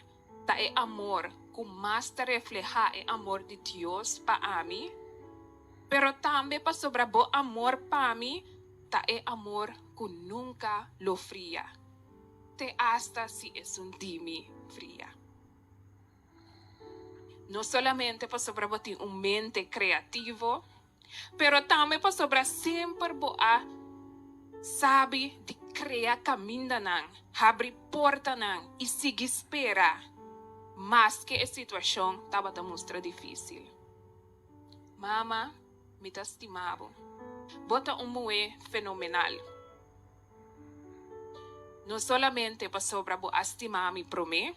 ta e amor que mais te refleja e amor de Dios para mí, pero também para sobra bo amor para mí, ta e amor que nunca lo fría, te hasta si es dimi fría. No solamente para sobra bo ti mente creativo, pero também para sobra sempre bo a sabe de criar caminho nan, abrir porta nan e seguir espera, mas que a situação estava te mostra difícil. Mama, me ta estimado, bota mue fenomenal. No solamente para sobra bo estimar-me pro mim,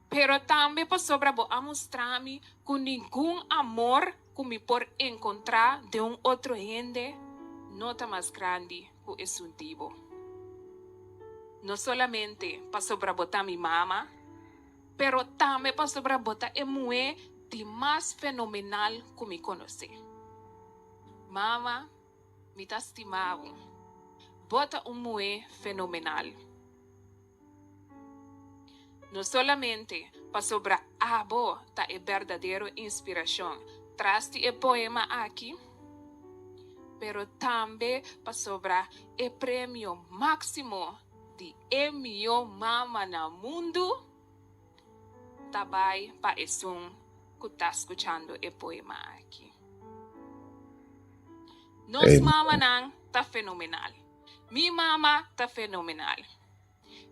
pero também para sobra bo a mostrar-me que nenhum amor que me por encontrar de outro gente nota mais grande que es tivo. No solamente para sobra botar mi mama, pero também para sobra botar mue de mais fenomenal que me conoce. Mama, me ta estimado, bota mue fenomenal. No solamente para sobra abo ta e verdadeiro inspiração, traste e poema aqui, pero também para sobra e prêmio máximo de meu mama na mundo, também para esse que está escutando e poema aqui. Nos mama nang tá fenomenal. Mi mama tá fenomenal.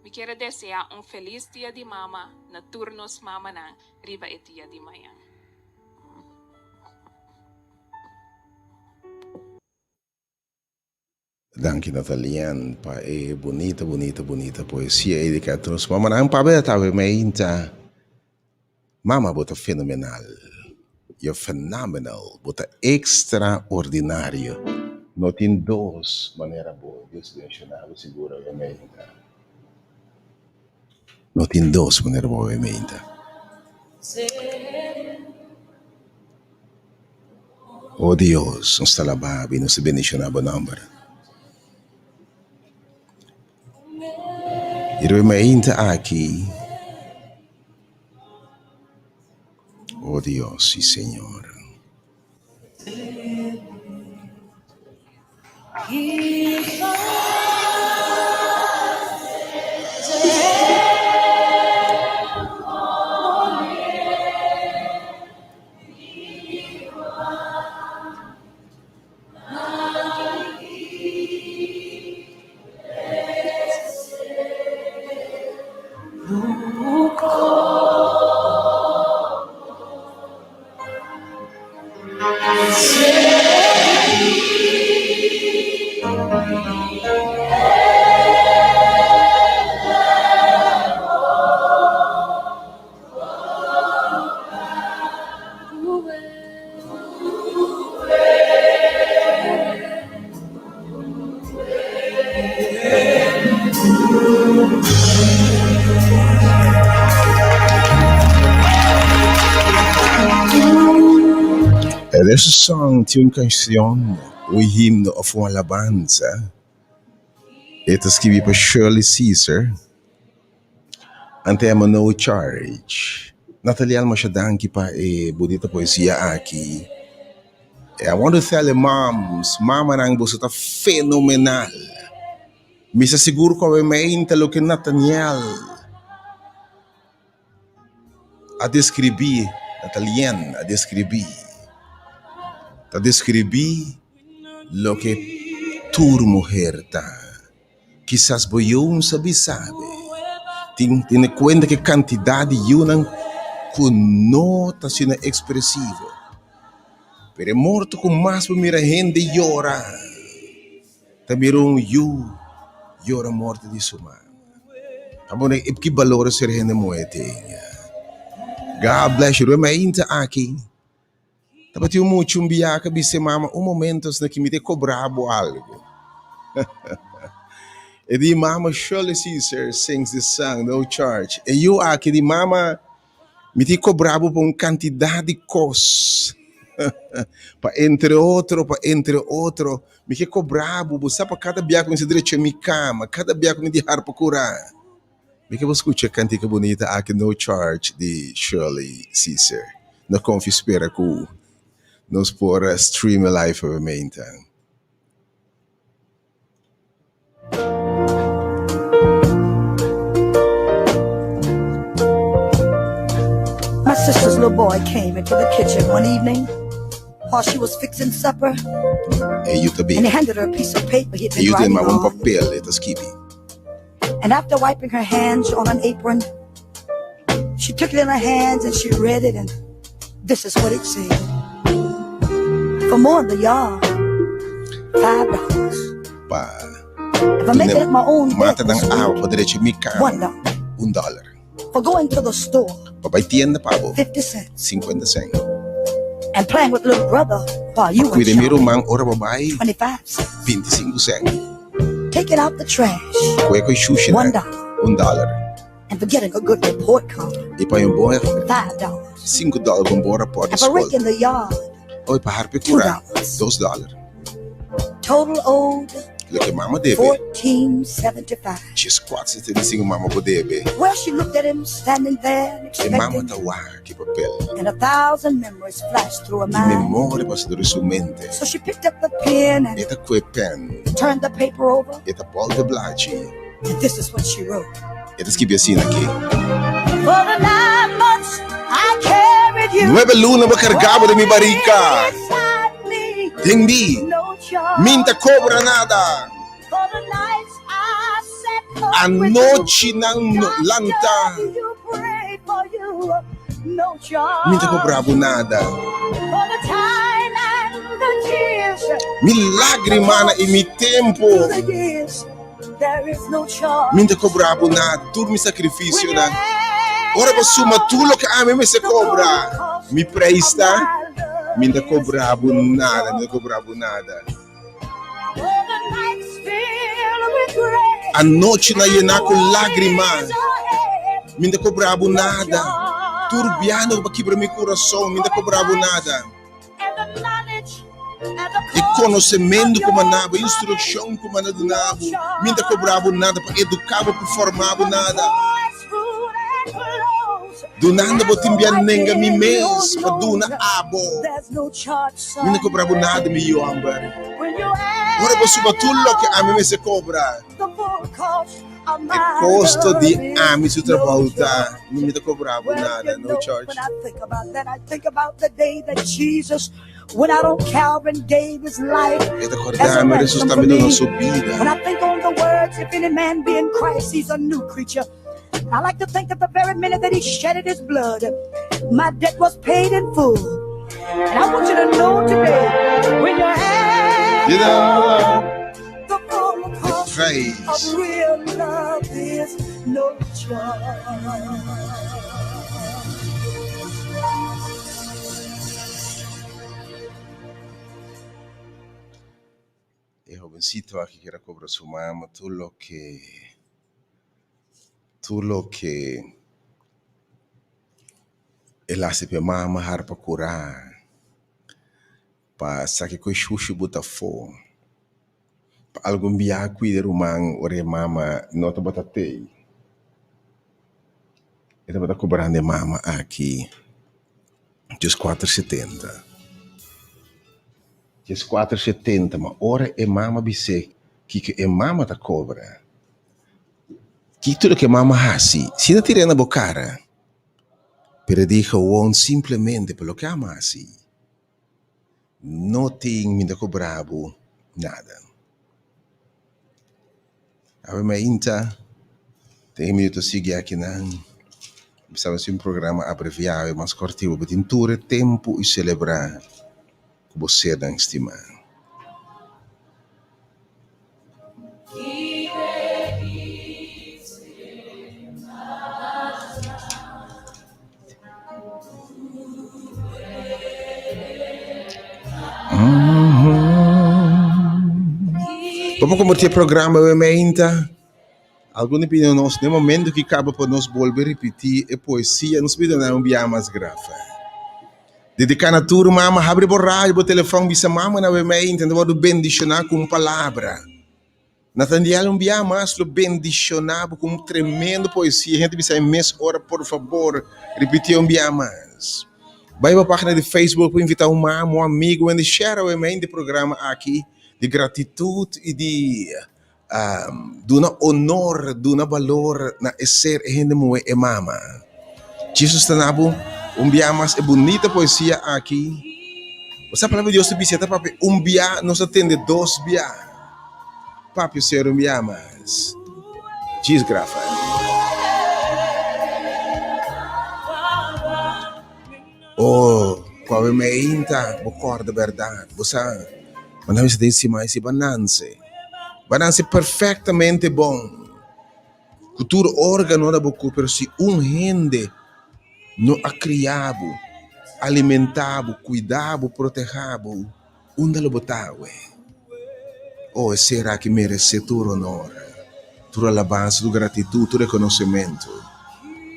Me quero desejar feliz dia de mama na turnos mama nang riba e dia de manhã. Danke Natalian pa bonita poesia dedicata nos mama nang pabeta we mainta. Mama bota fenomenal. You're phenomenal, bota extraordinario. Not in dos manera boa, Deus mencionava segura we mainta. Not in dos manera boa we mainta. Oh Deus, nos talababi, nos bendicionava number. Iroi mainta aqui. Oh Dios, sí, Señor. There's a song, tinha uma canção, o himno of uma alabanza. Ito escrevi para Shirley Caesar. Antema No Charge. Natalia Almashadanki pa bonita poesia aqui. I want to tell you, moms, mama nang buso ta fenomenal. Misa siguro ko may intalo que Nathaniel a descrever, Natalian a descrever. Ta descrever lo que tur mujer ta. Quizás boyong sabi-sabi. Tiene cuenta que cantidad de yunang connotación expresivo. Pero é morto com mais para mira gente llora. Também llora a morte de sua mãe. Também é que valor ser gente moete. God bless you. Mas ainda aqui. Também tinha muito biaca bise mama momentos na que me te cobrava algo. E di mama Shirley Caesar sings this song No Charge. E eu aqui di mama me te cobrava por quantidade de coisas. entre outro, me que cobrava, você para cada biaco me se direito me cama, cada biaco me deixar para curar. Me que você escuta a cantica bonita aqui No Charge de Shirley Caesar. Não confio espera que nos por stream live for meantime. My sister's little boy came into the kitchen one evening while she was fixing supper, and he handed her a piece of paper he'd been writing on. And after wiping her hands on an apron, she took it in her hands and she read it, and this is what it said. For more in the yard, $5. If I make it at my own bed this week, $1. For going to the store, 50 cents. 50 cents. And playing with little brother while you were shopping, 25 cents. 25 cents. Taking out the trash, $1. And for getting a good report card, $5. And for raking the yard, $2. Total owed Look at mama debe. $14.75. She squats it and sing mama debe. Well, she looked at him standing there and E mama expecting, tawa que papel. and 1,000 memories flashed through her E mind. memória passa do sua mente. So she picked up the pen and Eta que pen. turned the paper over, Eta bol de blachi. and this is what she wrote. Eta escreve assim aqui. For the 9 months I carried you 9 luna ba cargava de mi barrica. inside me, Hindi. no charge. Minta cobra nada. For the nights I sat up with Anoche you, ng God, lanta. you prayed for you, no charge. Minta cobrava nada. For the time and the tears Mi lágrima e mi tempo. Minta cobrabo nada. Tudo mi sacrifício da. Ora basuma tudo que a mim me se cobra. Mi presta. Minta cobrabo nada. Minta cobrabo nada. A noite na iena com lágrimas. Minta cobrabo nada. Turbiano para quebrar meu coração. Minta cobrabo nada. E conhecimento como nada, instrução como nada, minta cobrava nada, para educar, para formar nada. Do nada vou te enviar nenga mi mês, para do na abo. Minta cobrava nada, mi amba. Ora você vai tudo que a mim se cobra. E custo de ami su trabalho, não me cobrava nada, no charge. When I think about the day that Jesus went out on Calvary and gave his life as a ransom for me. When I think on the words, if any man be in Christ, he's a new creature. I like to think of the very minute that he shedded his blood, my debt was paid in full. And I want you to know today, when your hands the full cost of real love is no charge. E jovencito aqui que era cobra su mama, tudo que ele hace para mama har para curar, para saque coi xuxu bota fo, para algum dia cuidar o man ore mama nota bota tei. Ele bota cobrando de mama aqui, dos 4,70. Que 4,70, mas ora é mama bise que é mama da cobra. Que tudo que mama hasi, se não tira na bocara, pero diga o simplesmente pelo que ama hasi, não tem me cobrabo nada. Ave me inta, tem minuto seguir aqui não. Precisamos de programa abreviado, mais curtinho, para ter tempo e celebrar. Você não estima. Vamos converter o programa obviamente. Alguns opinião nós no momento que acaba por nós voltar a repetir a poesia, nós pedimos um dia mais grafa. Dedicar a turma, mama, abre o rádio, o telefone, bisa mama na weme, entendeu? Do bendicionar com palavra. Nathaniel um dia mais lo bendicionar com um tremendo poesia. A gente bisa mês hora, por favor, repetir um dia mais. Vai para a página de Facebook para invitar um amigo e share o weme de programa aqui de gratitude e de dona honor, dona valor na ser gente moe e mama. Jesus tanabo. Dia mais é bonita poesia aqui. Você palavra de Deus te visita, papi. Dia nos atende 2 dia. Papi, ser dia mais. Desgraça. Oh, qual é minha inta? Bocorda verdade. Você, mas não se desse mais banance. Banance perfeitamente bom. Cultura órgão da boca, pero se rende no criado, alimentado, cuidado, protegido, onde lo botawe. Oh, será que merece tu honor, tu alabança, tu gratitude, tu reconhecimento.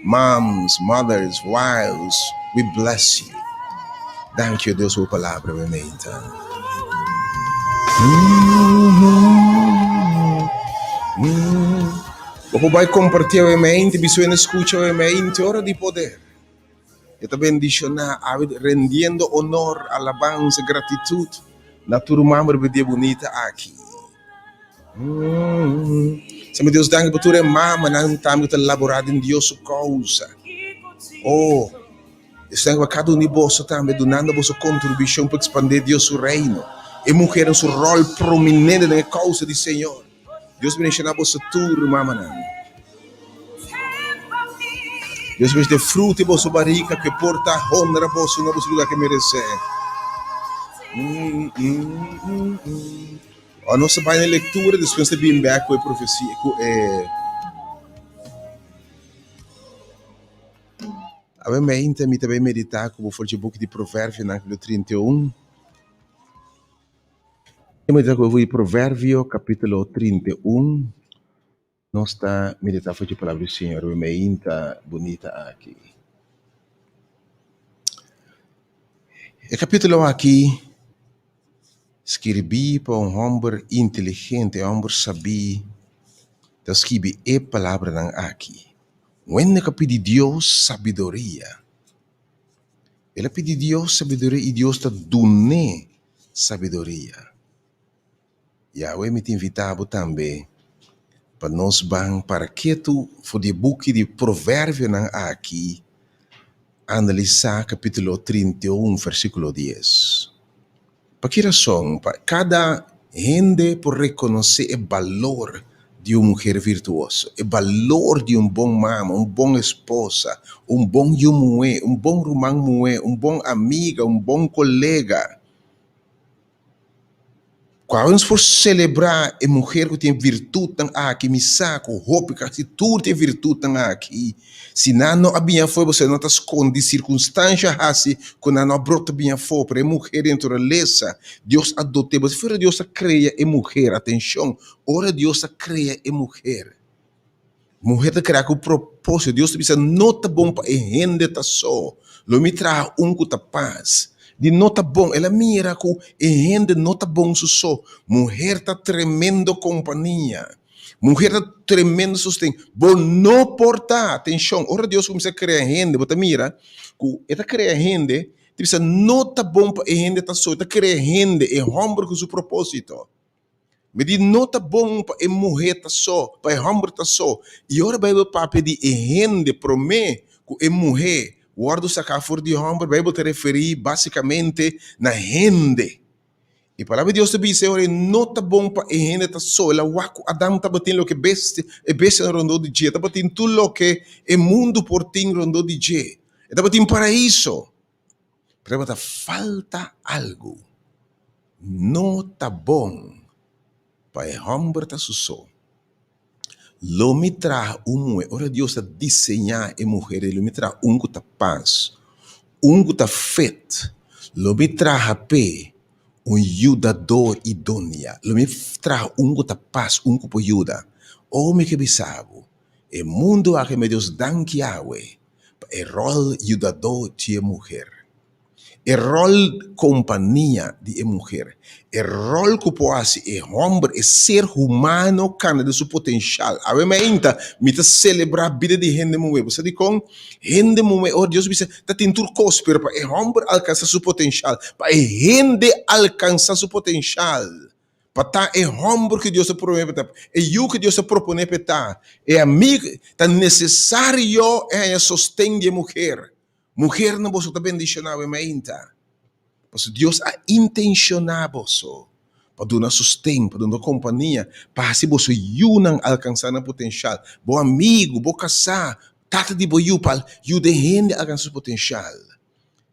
Moms, mothers, wives, we bless you. Thank you, Deus, por palavra, obviamente. Você vai compartilhar, obviamente, bisogna escuchar, obviamente, hora de poder. Esta bendicionar, rendiendo honor, alabanza, gratitud, na tua mamãe de bonita aqui. Senhor Deus, danke por tua mamãe, não estamos elaborado em Deus sua causa. Oh, estamos cada um de vós também donando a vossa contribuição para expandir Deus seu reino. E mulher em seu rol prominente na causa do Senhor. Deus bendiga a vossa tua mamãe. Deus me dê fruto e vossa barriga que porta honra a vosso novo lugar que merece. A nossa vai na leitura, depois de vir back com a profecia, a minha também também meditar como foi o book de Provérbios, capítulo 31. Eu meditar com o Provérbio, capítulo 31. Nós está meditar foi a palavra do Senhor, a minha tá bonita aqui. O capítulo aqui escrevi para um homem inteligente, um homem sabio, que escreve a palavra aqui. Quando ele pede Deus sabedoria, ele pede Deus sabedoria e Deus está dando sabedoria. E eu me invitava também para nós para que tu for de book de Provérbio aqui analisar capítulo 31, versículo 10. Para que razão? Para cada gente por reconhecer o valor de uma mulher virtuosa, o valor de um bom mama, uma boa esposa, um bom mulher, um bom romano mulher, um bom amiga, um bom colega. Quando for celebrar a mulher que tem virtude aqui, me saco, roupa, que tudo tem virtude aqui. Se não havia foi, você não está esconde circunstâncias assim, quando não brota bem foi, para a mulher dentro da natureza, Deus adotou, mas fora Deus cria a mulher, atenção, ora Deus cria a mulher. Mulher está criada com propósito, Deus está não está bom para a gente tá só, lo me traz que tá paz. De nota bom, ela mira com e gente nota bom só. Mulher tá tremendo companhia. Mulher tá tremendo sustento. Bom não porta, atenção. Ora Deus começa a criar gente, bota mira, com esta criar gente, tipo nota bom para a gente tá só, esta criar gente é homem com seu propósito. Me diz nota bom para a mulher tá só, para a homem tá só. E ora Bíblia para pedir a gente promete com a mulher. O guardo sacar for de homem, a Bíblia te referir basicamente na gente. E a palavra de Deus te diz, ora, não tá bom para a gente tá só. Ela waco Adão tá batendo o que beste, e beste no rondo de dia. Tá batendo tudo o que o mundo por ti rondo de dia. Tá batendo paraíso. Pero falta algo. Não tá bom para o homem tá só. Lo me traz mulher, ora Deus a desenhar a mulher, lo me traz que tá paz, que tá feito, lo me traz a pé, ajudador idônea, lo me traz que tá paz, que pode ajudar. Homem que bisabo, o mundo a que me Deus dan que awe, o rol ajudador de mulher. O rol companhia de mulher, o rol que pode ser homem, é ser humano, cana de seu potencial. A mim ainda me está celebrar a vida de gente mulher. Você diz com gente mulher, oh Deus me diz, está tentando cospir para o homem alcançar seu potencial, para a gente alcançar seu potencial. Para tá é homem que Deus te promete, é eu que Deus te propõe para tá, é amigo, tá necessário é sostém de mulher. Mulher não você está bendicionado ainda. Porque Deus a intencionado para dar sustento, para dar companhia, para se você não alcançar o potencial. Bom amigo, bom casar, tata de boiu para ajudar gente a alcançar o potencial.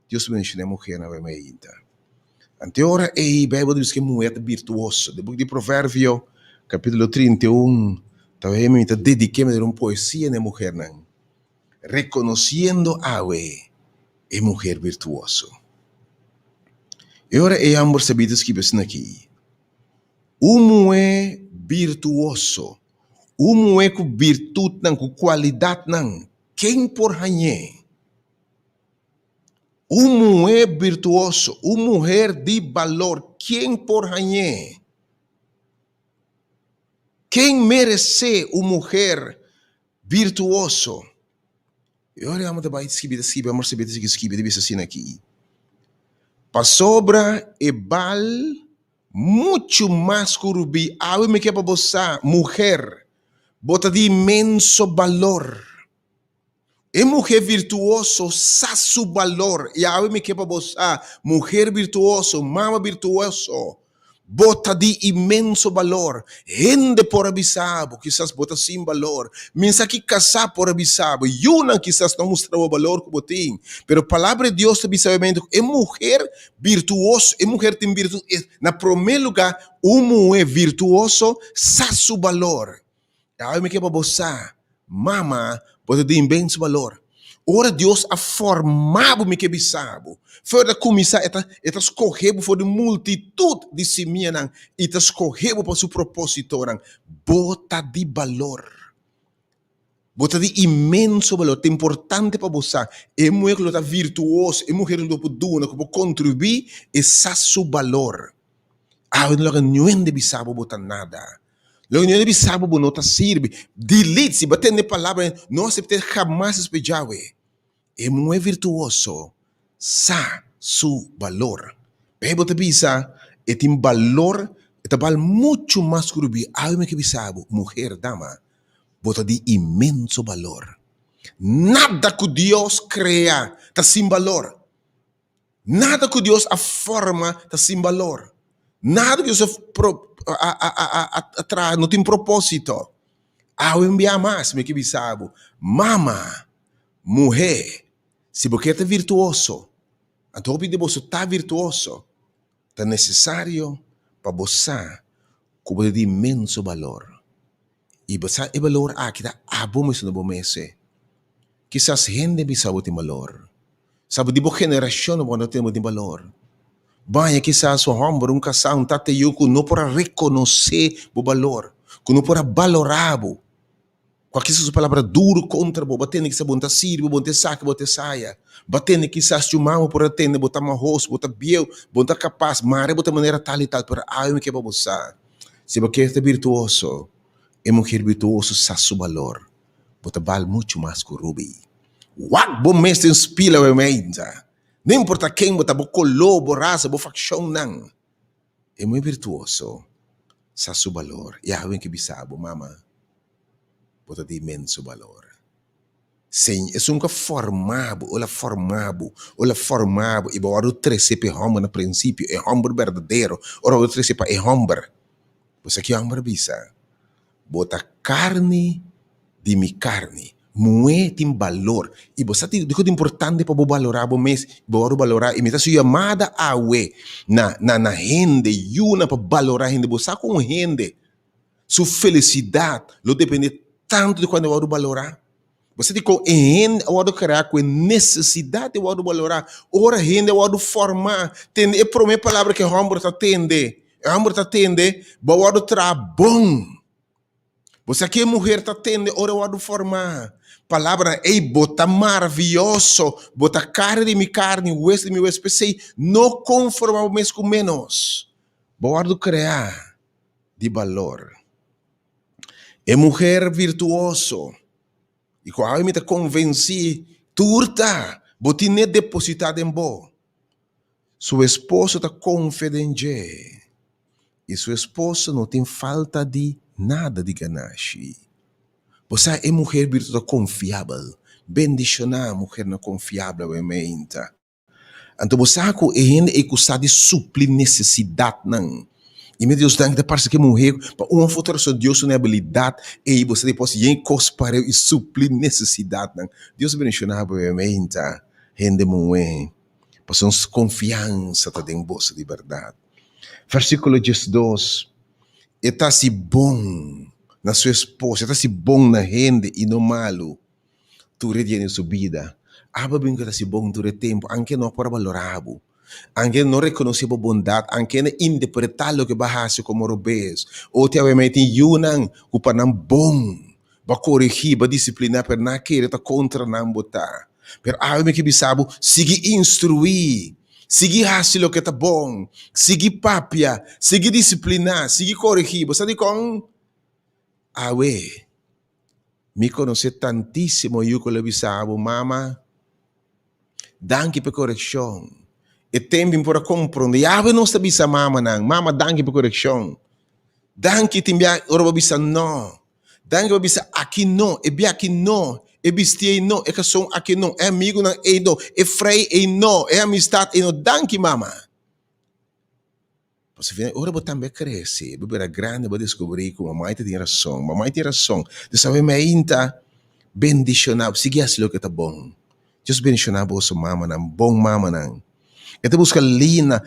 Deus menciona a mulher ainda. Ante ora a Bíblia diz que a mulher é virtuosa. Depois de Provérbio, capítulo 31, talvez me dediquei a uma poesia na mulher, reconhecendo a mulher virtuosa. E ora é amor sabido que está aqui. Mulher virtuoso, mulher com virtude, com qualidade, quem por ranhe. Mulher virtuoso, mulher de valor, quem por ranhe. Quem merece uma mulher virtuoso. E ora amo também escrever, amor sabido que escrever, deve ser assim aqui. Para sobra e bal muito mais curubi, awe me que para você, mulher, bota de imenso valor. E mulher virtuoso, sa su valor, e awe me que para você, mulher virtuoso, mama virtuoso, Bota de imenso valor. Gente por abisabo, quizás bota sem valor. Mensa que casar por abisabo. Yuna quizás não mostrava valor que botem. Pero a palavra de Deus sabe é mulher virtuosa, é mulher tem virtude. Na primeiro lugar, é virtuoso, sabe seu valor. Aí me quer boçar. Mama, bota de imenso valor. Ora Deus a formado me que bisabo. Foi da começar eta escorrebo for de multitud de simianan e ta escorrebo para seu propósito orang. Bota de valor. Bota de imenso valor. É importante para você. É mulher que está virtuoso, é mulher que pode contribuir e sa seu valor. Não é de bisabo botar nada. Lo que não sabe não está sirve. Delete se bater na palavra não se pode jamais despejar. É muito virtuoso. Sa su valor. Bem, você pensa, tem valor, vale muito mais que o rubi. Algo que sabe, mulher, dama, bota de imenso valor. Nada que Deus cria está sem valor. Nada que Deus a forma está sem valor. Nada que Deus atrai, não tem propósito. Ao enviar mais, me que sabe, mama, mulher, se você é virtuoso, a tua vida você está virtuoso, está necessário para você cobrir de imenso valor. E você é valor aqui, está bom isso no bom mês. Quizás gente me sabe tem valor. Sabe de boa geração não tem valor. Banha quizás o homem, casal, tate eu que não para reconhecer o valor, que não para valorar. Qualquer sua palavra duro contra você, batendo que se bonta sirva, bonta saca, bonta saia. Batendo que se acha mão por atender, botar marroço, botar biel, botar capaz, mare, botar maneira tal e tal, para algo que é para você. Se você é virtuoso, é mulher virtuoso, sabe o valor. Você vale muito mais que o rubi. What bom mês tem espila, não importa quem você colou, borraça, facção, não. É muito virtuoso, sabe o valor. E algo que sabe, mama. Bota de imenso valor. Sim, é um formado, e agora trece para homem no princípio, é homem verdadeiro, ora o trece para é homem. Você que é homem bisa. Bota carne de minha carne, muito tem valor. E você digo é importante para valorar, mas valorar, e me está chamada a na gente, yuna para valorar gente, você com gente, sua felicidade, lo depende tanto de quando eu vou valorar. Você tem que criar com necessidade de valorar. Ora, gente, eu vou formar. Tem a primeira palavra que o homem está tendo. O homem está tendo, eu tra bom. Você aqui, mulher, está tendo, ora, eu vou formar. Palavra, ei, bota maravilhoso. Bota carne de minha carne, osso de meu osso. Pensei, não conformar mais com menos. Eu criar de valor. É mulher virtuoso. E quando eu me convenci, turta, botinha depositada em bo. Seu esposo está confidente. E seu esposo não tem falta de nada de ganache. Você é mulher virtuosa confiável. Bendicionar mulher não confiável, obviamente. Então você é que está de suplir necessidade, não. E meu Deus, danke, parece que morreu para uma fortaleza de Deus na habilidade e você depois ir para e suprir necessidade. Deus abençoe obviamente, rende muito, passamos confiança em você de verdade. Versículo 12, está se bom na sua esposa, está se bom na rende e no malo, tu rediene sua vida. Aba bem que está se bom todo o tempo, anche não para valorar. Anche não reconhecer a bondade, anche não interpretar o que bahasa como robês. Ou te obviamente yunan, o panam bom, para corrigir, para disciplinar, para não querer estar contra não botar. Pero obviamente que sabe, seguir instruir, seguir fazer o que está bom, seguir papia, seguir disciplinar, seguir corrigir. Você diz com, me conhece tantíssimo eu que le sabe, mama, danke por correção. E tempo para compreender. Já não está bisa mama nang. Mama, danke por correção. Danke timbia ora bisa não. Danke bisa aqui não. E bia aqui não. E bistie não. E que são aqui não. É amigo não. E não. É frei e não. É amistade e não. Danke mama. Você vê, ora você também cresce, você era grande, você descobrir que mamãe tem razão, mamãe tem razão. Você sabe, mas ainda bendicionar, se é o que tá bom. Deus bendicionar você, mama, não, bom mama, não. Eta busca lina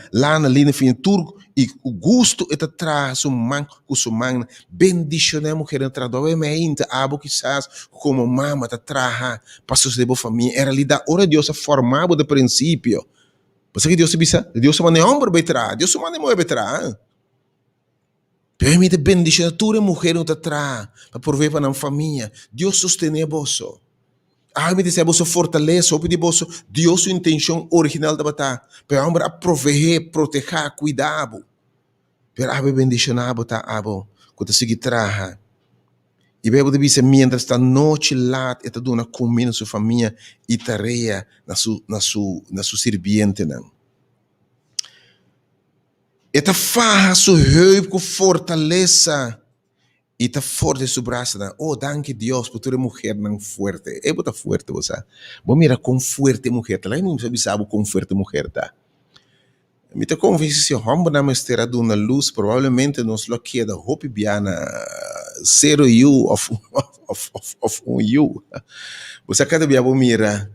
fim turco e o gosto eta traz o man bendicionar a mulher entra do ainda abo quizás como mama ta traha passos de boa família era lida ora Deus formado de princípio. Você que Deus manda homem betra, Deus manda mulher betra. Permite bendicionar toda mulher entra tra para prover para a família. Deus sostener você. Me dice você fortaleza, ou pedir você Deus sua intenção original da batalha, para homem a prover, proteger, cuidar, para a bendicionar botar abo, quando seguir traha. E bem você dizer mientras está noite lá, está dando comida sua família e tarefa na sua serviente não. Eta faz sua heup com fortaleza. E tá forte su braço, né? Oh, danke Deus, por toda mulher não forte. É botar forte, você. Bom, mira, com forte mulher, tá? Lá não sabe com forte mulher, tá? Me tá convence se o homem não esteja dando luz, provavelmente nos lo queda hope biana 0 you of 1 you. Você cada dia mira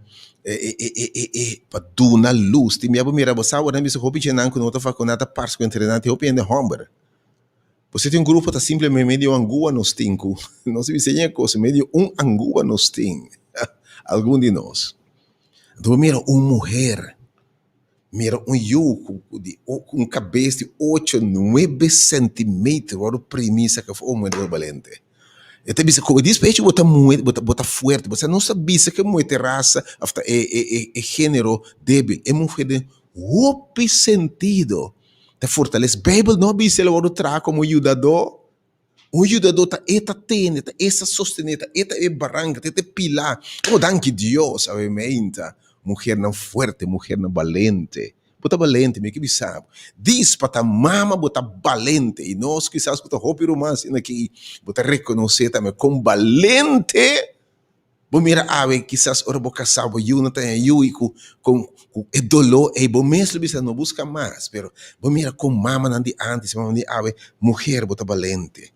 para dar luz, tem minha mira, você sabe, não me se hope de não, quando eu tô fazendo nada parça com treinamento, hope ainda homem. Você tem um grupo que está simplesmente meio angua nos tinco. Não se diz coisa, meio angua nos tem. Algum de nós. Então, mira mulher. Mira yuco com cabeça de 8, 9 centímetros. Agora, premissa que foi muito valente. Então, como diz, você bota forte. Você não sabe que muita raça é gênero débil. É mulher de 8 sentido. Te fortalece. Bíblia não diz que ele vai como ajudador. O ajudador está tendo, está sostenendo, está barranca, está pilar. Oh, danke Deus, obviamente. Mulher não forte, mulher não valente. Bota valente, me que sabe. Diz para a mama, bota valente. E nós, quizás, bota roupa romance aqui, bota reconhecer também como valente. Bom, mira, quizás ora boca sabe, eu não tenho eu com dolor, e bom mesmo bisa não busca mais, pero bom mira com mama não de antes, mama de mulher bota valente.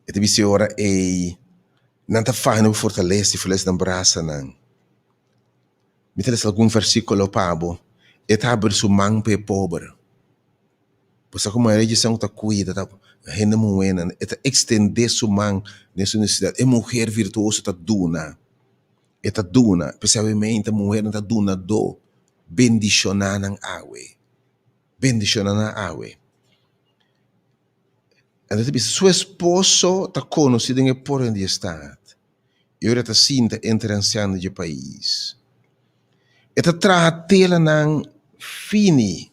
E te bisa ora não tá fazendo fortalece na braça não. Me traz algum versículo pabo, tá abre su mão pe pobre. Você como a religião tá cuida, tá renda moena, tá extender su mão nessa necessidade. É mulher virtuosa tá duna. Eta duna, especialmente a mulher tá duna do bendicionar ng awe. Bendicionar ng awe. Então, seu esposo tá conhecido em por onde está. E ora tá sinta entre ancianos de país. Eta tratela ng fini.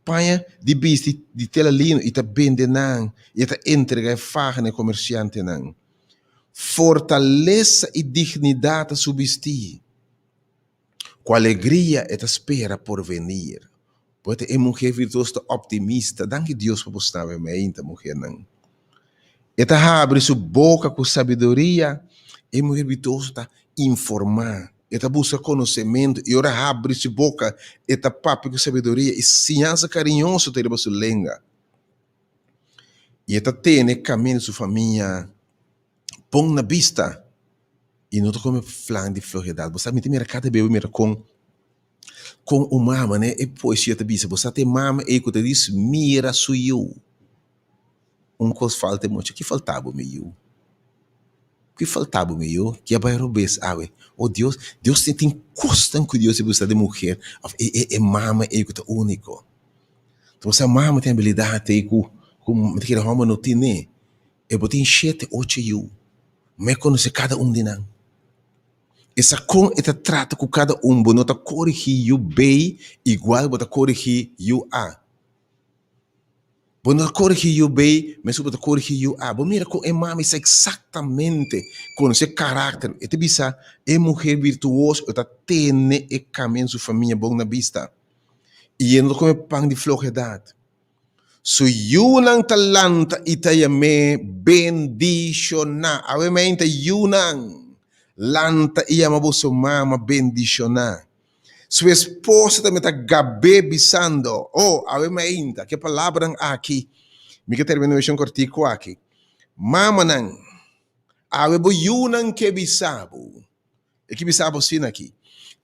Panha de bis de tela lino e tá vende nang e tá entrega farne comerciante nang. Fortaleza e dignidade subsistir. Com alegria e espera por venir. Porque é mulher virtuosa optimista. Danke Deus por estar bem, mulher não. E abre sua boca com sabedoria. É mulher virtuosa informar. E busca conhecimento. E ora abre sua boca. E papo com sabedoria. E ciência carinhosa para sua língua. E tem caminho sua família. Põe na vista. E não como flan de floridade. Você me cada bebê mira com o mama, né? E poesia te bisa. Você tem mama e que te diz mira sou eu. Coisa falta muito. Que faltava meu? Que faltava meu? Que vai roubar oh Deus tem custa com Deus se você de mulher. É mama é que é único. Então você mama tem habilidade com que a mama não tem né? E botem 7, 8 eu. Me conhece cada de nós. Essa com esta trata com cada não tá corrigir o B igual bota corrigir o A. Não corrigir o B, mas bota corrigir o A. Bom, mira com a mãe é exatamente com esse caráter. E te bisa é mulher virtuosa, ela tem e caminho sua família bom na vista. E não come pão de floridade. So yunang talanta itayame bendicionar. Obviamente yunang lanta iya mabuso mama bendicionar. Sua esposa também está gabebizando. Oh, ave mainta, que palavra aqui. Me que termino um cortico aqui. Mama não. Ave boyunan que bisabu. E que bisabu sim aqui.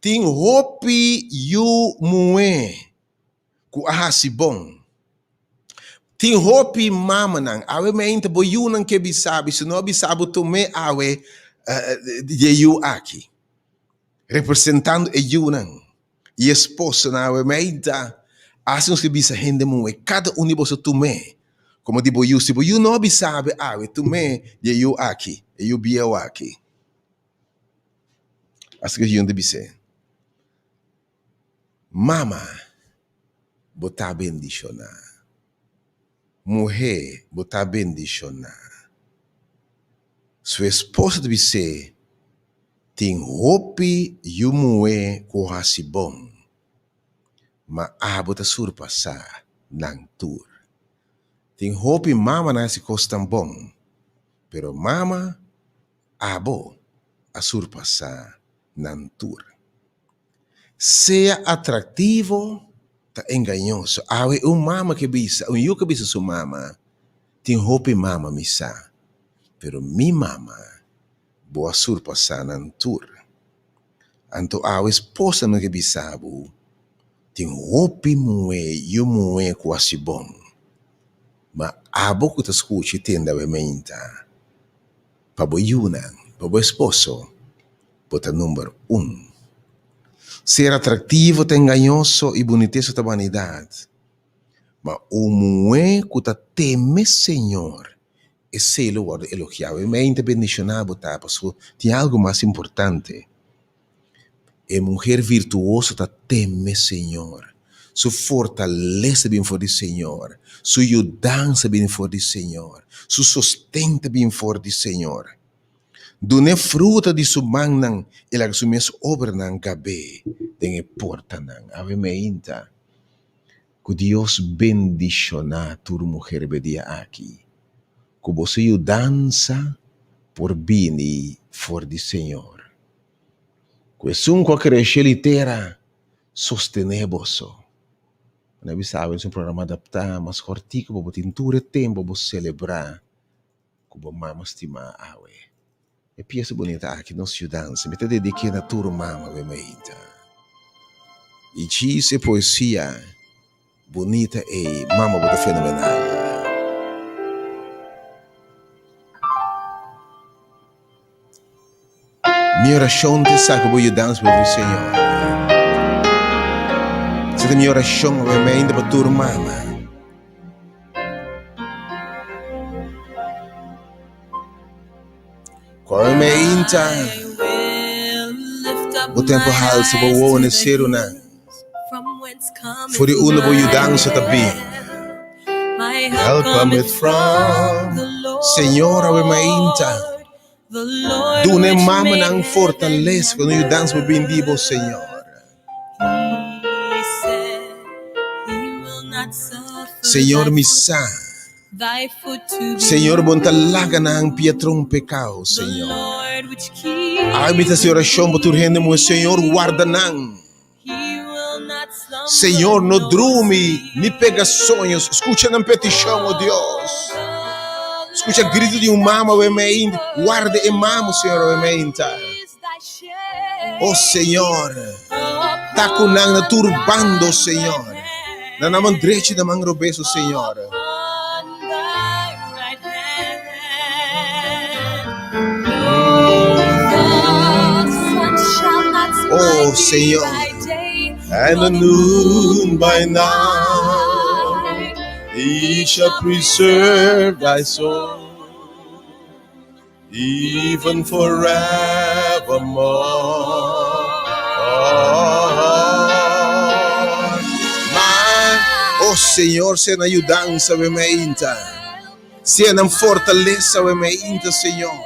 Ting hopi yu mue. Ku ahasi bom. Ting hopi mama não. Ave mainta boyunan que bisabu. Se não bisabu tume ave de yu aqui. Representando e yu não. E esposa na ave mainta. Assim que bisa gente mue. Cada um de vocês tume. Como digo eu, se eu não sabe, tu me de eu aqui, eu biel aqui. Assim que eu deve ser. Mama, botar bendicionar. Mulher, botar bendicionar. Sua esposa deve ser, tem roupa e o mulher corrasse bom. Mas botar surpassar, não tur. Tem roupa e mama nesse costam bom. Pero mama, abo, a surpassar nantur. Seja atrativo, tá enganoso. Awe mama que bisa, eu que bisa sua mama, tem roupa e mama misa. Pero mi mama, boa surpassar nantur. Anto awe esposa me que bisabu, tem roupa e moe quase bom. Ma abo que te escuche tenda vementa. Pabo yunan, pabo esposo, bota número 1. Ser atrativo, te engañoso e boniteza da vanidade. Ma o mue que te teme Senhor, esse lugar elogiado. Vementa bendicionado, bota, passo, tem algo mais importante. E mulher virtuosa te teme Senhor. Su fortaleza bem for do Senhor. Su ajudança bem for do Senhor. Su sustento bem for do Senhor. Dune fruta de su mão, ela su mes obra nan gabe, den porta nan. Ave meinta. Que Deus bendiciona tu mulher bedia aqui. Que você ajudança por bem for do Senhor. Que sun qualquer chelitera sosteneboso. Nabi sabe, é um programa adaptado, mas cortico, para tintura tempo, para celebrar, como mama estima awe. É peça bonita aqui, não se dança, me te dediquei na tua mama, bemeita. E diz é poesia bonita e mama bota fenomenal. Minha oração te saca, vou dançar para o Senhor. Essa é a minha oração, ainda para tua mama. Qual é a minha inta? O tempo real se vou onecer ou não? For o uno vou dançar também. Help cometh from Senhor, a minha inta. Dune mama nang fortaleza quando eu danço para bendigo Senhor. Senhor, me sa. Senhor, bontalaga na ang piatrong pecado, Senhor. Amita sa oração, baturhendo mo, Senhor, guarda nang. Senhor, no drume, ni pega sonhos. Escucha na petição, oh Deus. Escucha grito de mama, o emein. Guarda e mamo, Senhor, o emeinta. Oh, Senhor. Taco nang na turbando, Senhor. Na naman direito da mão robeso, Senhor. Oh, Senhor. And the noon by night, He shall preserve thy soul, even forevermore. Oh Senhor, seja na ajudança, bemeita. Seja na fortaleza, bemeita, Senhor.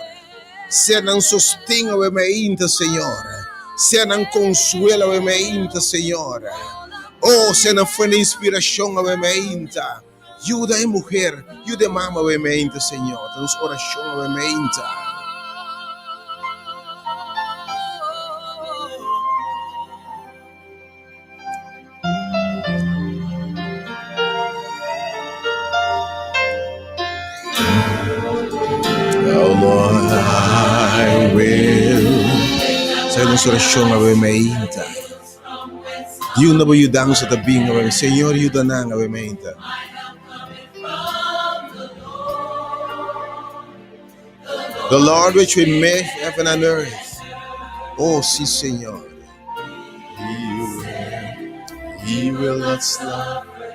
Seja na sustento, bemeita, Senhor. Seja na consuelo, bemeita, Senhor. Oh, seja na fonte de inspiração, bemeita. Ajuda a mulher, ajuda a mama, bemeita, Senhor. Temos oração, bemeita. I will. Sa inyong surasyon nga maintay. Yun na ba yudang sa tabing nga Senyor, yuda na nga maintay. The Lord which will make heaven and earth. Oh, si Senyor. He will not slumber.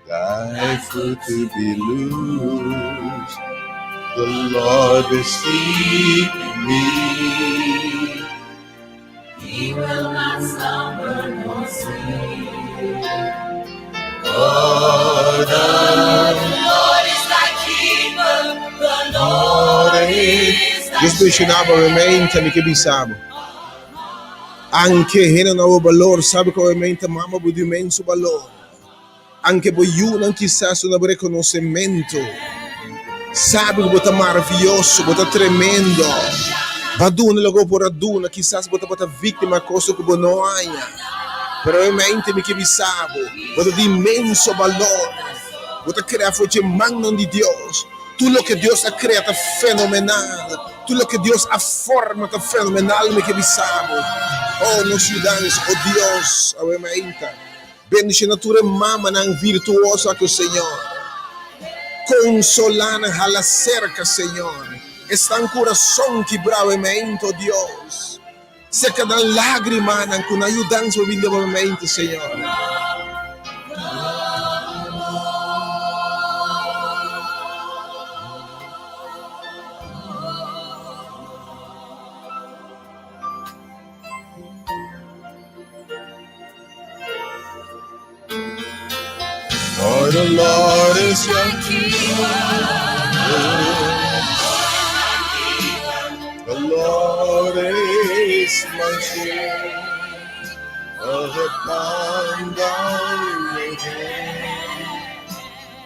Thy foot to be loose. The Lord will sleep in me. He will not slumber nor sleep. Oh, the Lord is thy keeper. The Lord is thy Diyos sinaba remain kami kibisabo. Anche hinanawa balor, sabi ko remain mama budimen su balor. Anche po yun ang chissà su un riconoscimento. Sabe que bota maravilhoso, bota tremendo. Baduna logo por aduna, quizás bota vítima coisa que não há. Pero realmente me que bisabo, bota de imenso valor. Bota criar forte magno de Deus. Tudo lo que Deus ha criado fenomenal. Tudo lo que Deus ha formado fenomenal me que bisabo. Oh, nos ciudadanos, oh Deus, realmente. Bendice natura mama nang virtuosa que o Senhor. Consolana a la cerca, Señor. Está en corazón quebradamente, Dios. Seca da lágrima, con ayudanza vindicativamente, Señor. For the Lord is your keeper. The Lord is my shield. Upon thy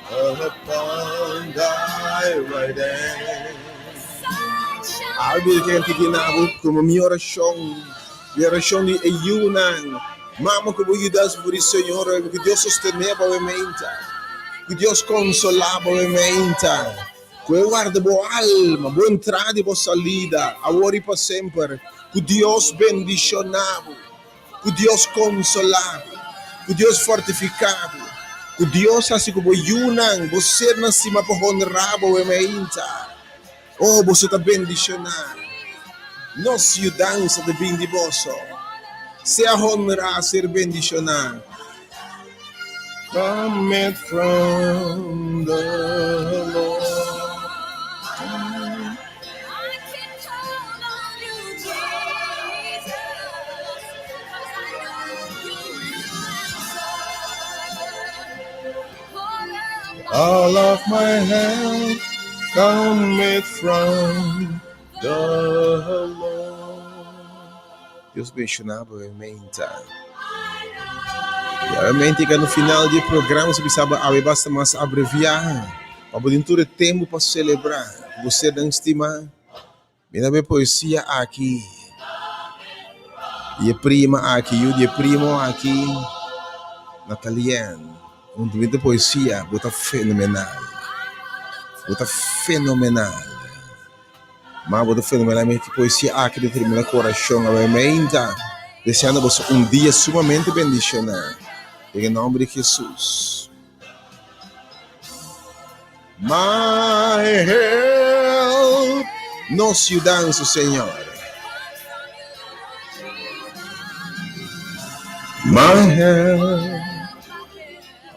hand, upon thy right hand. Albi que kinabo como minha oração de ayunan. Mama, que ayudas por isso, Senhor, que Deus sosteneva a mente, que Deus consolava a mente, que guarda boa alma, boa entrada e boa salida, agora e para sempre, que Deus bendicionava, que Deus consolava, que Deus fortificava, que Deus assim como ayunan, você nascima para honrar a mente, oh, você está bendicionado, nossa ajudança de bem de vosso. Sea honra, ser bendicionado. Cometh from the Lord. All of my help cometh from the Lord. Deus mencionava realmente. Realmente que no final do programa se precisava basta mais abreviar. Para poder ter tempo para celebrar. Você não estima. Minha poesia aqui. E prima aqui, e primo aqui. Natalian. Onde vem poesia, bota fenomenal. Bota fenomenal. Mas vou fenomenalmente poesia aqui determina coração realmente deseando você dia sumamente bendicionado em nome de Jesus. My help nos ayudas, Senhor. My help,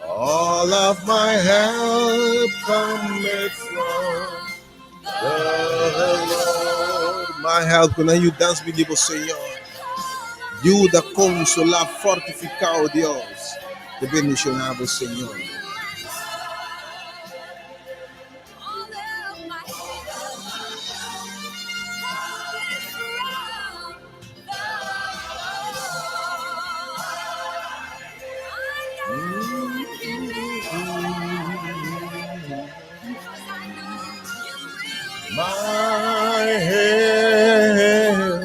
all of my help cometh from the Lord. My help, quando ajudas me digo, Senhor, ajuda, consolar, fortificar, oh Deus, te bendicionava, Senhor. My help,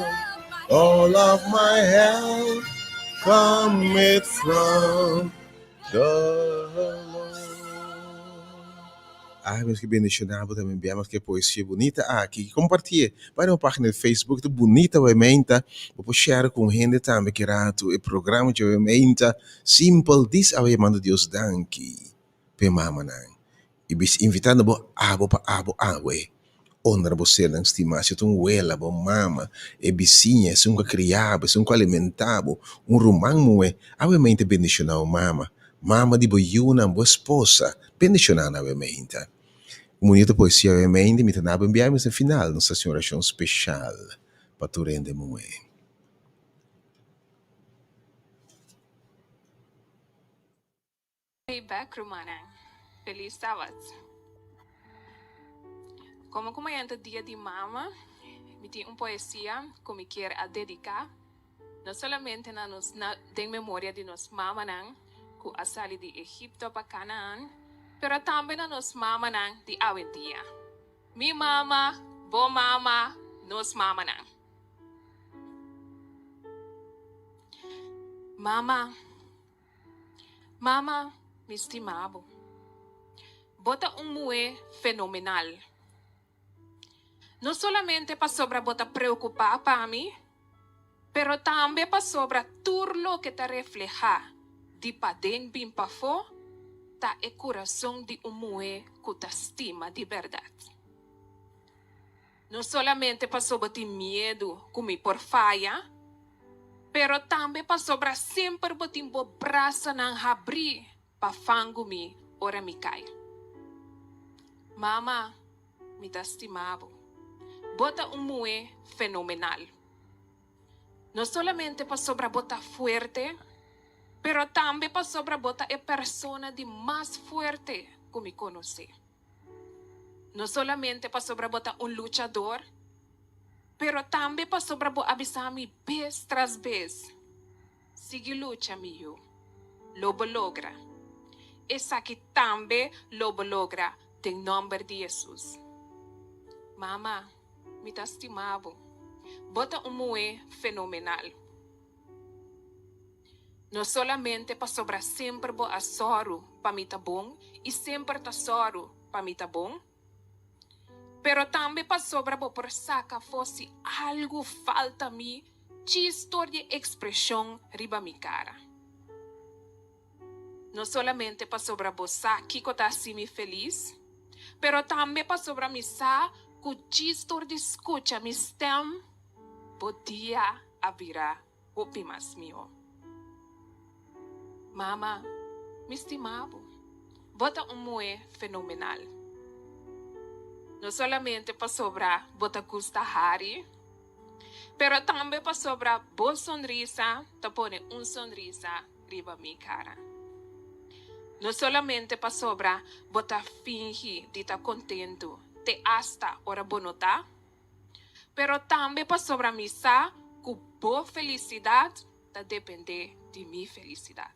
all of my help cometh from the Lord. Mas que bendicionado também, enviamos que poesia bonita aqui. Compartilhe, vai na página do Facebook, bonita obviamente. Vou share com gente também que rato o programa de obviamente. Simple, diz a mando Deus danke. Pe mama nang. E bis invitando bo abo pa abo awe. Honra você não estima se tu uela bo mama e bisinha se nunca criava se nunca alimentava rumang moe obviamente bendicionar mama mama di bo yuna bo esposa bendicionar obviamente. Bonita poesia, obviamente, me tornava enviarmos no final, nossa oração especial para tu rende moe. Hey back, Romana. Feliz sábado. Como comienza el día de mama, me tiene una poesía que me quiero dedicar, no solamente de memoria de nos mama que ha salido de Egipto para Canaán, pero también a nos mama de hoy en día. Mi mama, bo mama, nos mama Mama, mi estimado, bota un mue fenomenal. No solamente para sobre bota preocupar para mí, pero también para sobre todo lo que te refleja de paden bin pafo, ta el corazón de un mue que te estima de verdad. No solamente para sobre ti miedo como por falla, pero también para sobre siempre botin bo braça nan abrir para fango mi ora mi cai. Mama, me te estimado. Bota un mue fenomenal. No solamente para sobre bota fuerte, pero también para sobre bota es persona de más fuerte que me conoce. No solamente para sobre bota un luchador, pero también para sobre bota avisar mi vez tras vez. Sigue lucha mío, lo logra. Esa que también lo logra en nombre de Jesús. Mama, me te estimado. Bota un mue fenomenal. No solamente para sobrar siempre bo asoro para mí bom y siempre tasoro para mí bom, pero también para sobrar bo por saca fosse algo falta a mí, chisto de expresión riba mi cara. No solamente para sobrar bo sa que cota assim me feliz, pero también para sobrar mi sa que chisto de escucha mi stem podia abrirá o pimas mío. Mama, me estimado, bota un mue fenomenal. No solamente para sobrar bota gusta hari, pero también para sobrar bo sonrisa, te pone un sonrisa riba mi cara. No solamente para sobrar bota fingi de estar contento, te hasta ora bonota, pero también para sobrar misa que bo felicidad te depende de mi felicidad.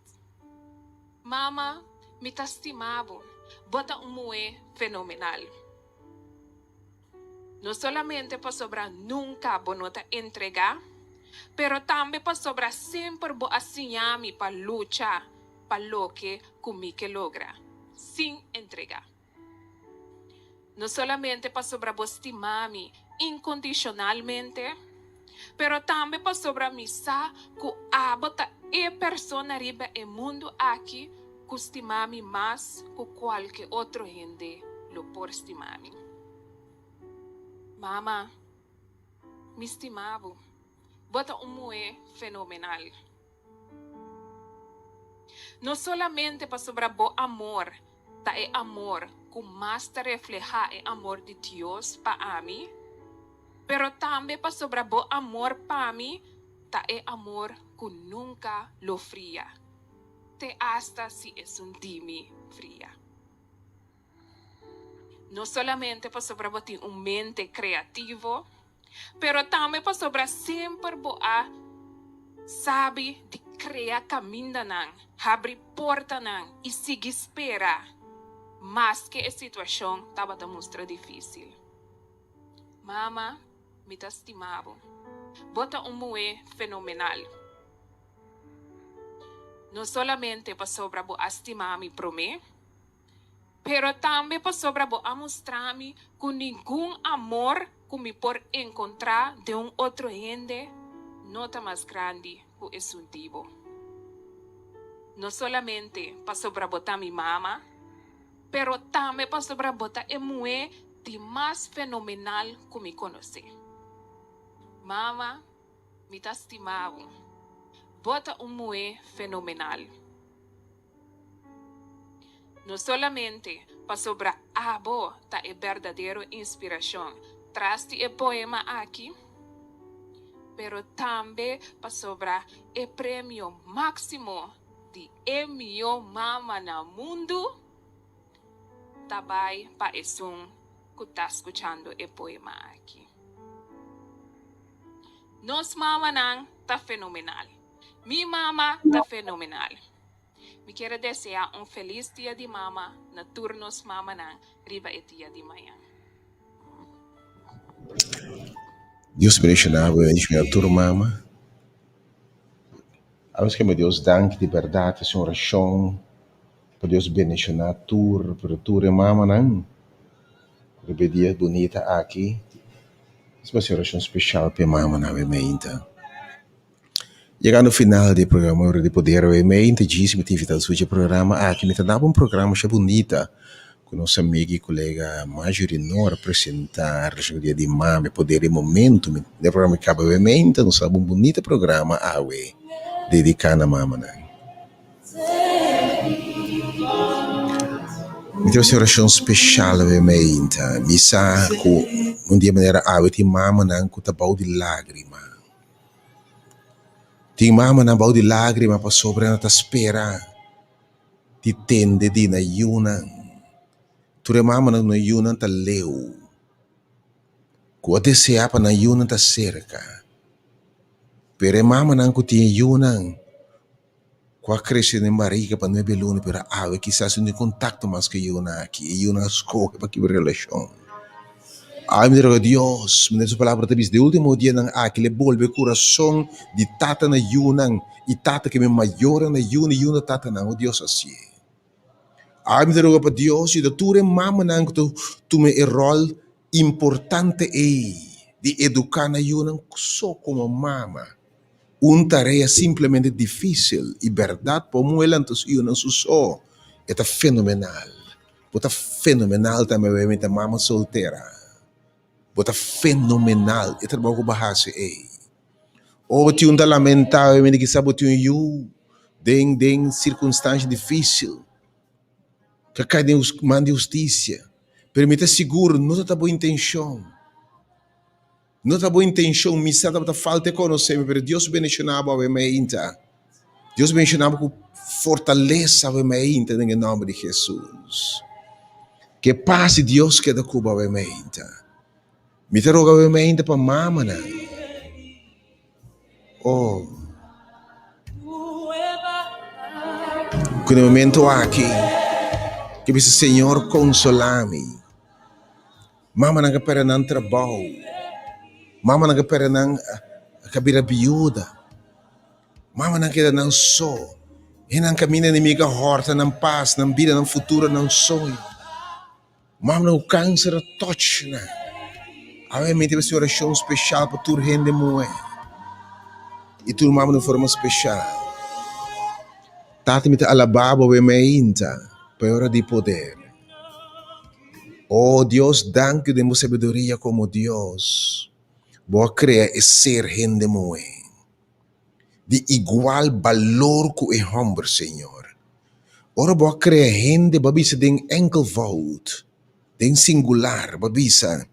Mama, me te estimado, bota un mue fenomenal. No solamente para sobrar nunca bonota entregar, pero también para sobrar siempre bo asinhami para luchar para lo que comique logra, sin entregar. No solamente para sobrar bo estimami incondicionalmente, pero también para sobrar misa que abota e persona riba e mundo aqui que estimami mais que qualquer outro gente lo por estimami. Mama, me estimavo, bota un mue fenomenal. No solamente para sobrar bo amor, ta é amor que mais te refleja é amor de Deus para mim, pero também para sobrar bo amor para mim, ta é amor que nunca lo fría, te hasta si es un dimi fría. No solamente para sobrar bo tem un mente creativo, pero também para sobrar sempre bo a sabe de criar caminho nan, abrir porta nan e seguir espera, mas que a situação estava te mostrar difícil. Mama, me te estimava, bota un mue fenomenal. No solamente para sobrar bo estimar mi promé, Pero também para sobra bo a mostrar-me com nenhum amor que me por encontrar de outro gente nota mais grande que esse tipo. Não solamente para sobra botar minha mama, pero também para sobra botar a mulher de mais fenomenal que me conhece. Mama, me tá estimado. Bota mulher fenomenal. Não solamente para sobra abo tá é verdadeira inspiração. Traz-te o poema aqui, pero também para sobra o prêmio máximo de melhor mama no mundo. Também para esse que está escutando o poema aqui. Nos mama não tá fenomenal. Minha mama tá fenomenal. Me quero desejar feliz dia de mama na turnos mama não riba e dia de manhã. Deus bendicionar a tua mama. Vamos que meu Deus danke de verdade, essa oração. Para Deus bendicionar a tua mama não. Riba dia bonita aqui. Essa é uma oração especial para mama na mementa. Chegando no final do programa, hora de poder, eu me disse, me tive a sua programa aqui, me dava programa que bonita, com nossa amiga e colega Majurinor apresentar o dia de mama, poder e momento, o programa que acaba de mente, nós sabemos bonito programa, dedicado a mama, né? Me teve uma oração especial, eu me missa, com dia maneira, de mama, não, com tabau de lágrima. Tem mama na bau de lágrima para sobre na espera de tende de na yuna. Ture mama na yuna ta leu. Ko desea pa na yuna ta cerca. Pere mama na ko ti yuna. Ko cresce na barriga pa no belune pera ave quizás no contacto mais que yuna aqui. Yuna escolhe para que relação. Ai, me droga Deus, me nessa palavra talvez de último dia nang aquele volve coração de tata na yunang e tata que me maior na yuna tata na o Deus assim. Ai, me droga para Deus e da tua mama nang tu me rol importante de educar na yunang só como mama. Tarefa simplesmente difícil e verdade para moelan tus yunang só é fenomenal. Bota fenomenal também a mama solteira. Bota fenomenal. E trabalho com bahasa ou tinha lamentável, me que sabe tinha den circunstância difícil. Que cai de mande justiça. Permita seguro, não tá boa intenção. Não tá boa intenção, missa tá falta de conhecer, mas Deus bendicionava a meinta. Deus bendicionava com fortaleza a meinta em nome de Jesus. Que paz de Deus que da Cuba a meinta. Me roga ainda para mama, né? Oh. Com o momento aqui, que o Senhor consola-me. Mama não quer não trabalho. Mama não quer não cabira viúva. Mama não quer não só. E não caminha inimiga horta, não paz, não vida, não futuro, não sonho. Mama não câncer, touch, né? Obviamente, essa oração especial para tu rende muito. E tu mama de forma especial. Tati me te alababa we meinta, para hora de poder. Oh Deus, danke demos sabedoria como Deus. Boa crer e ser rende muito. De igual valor que o homem, Senhor. Ora boa crer rende babisa den enkelvoud, den singular babisa.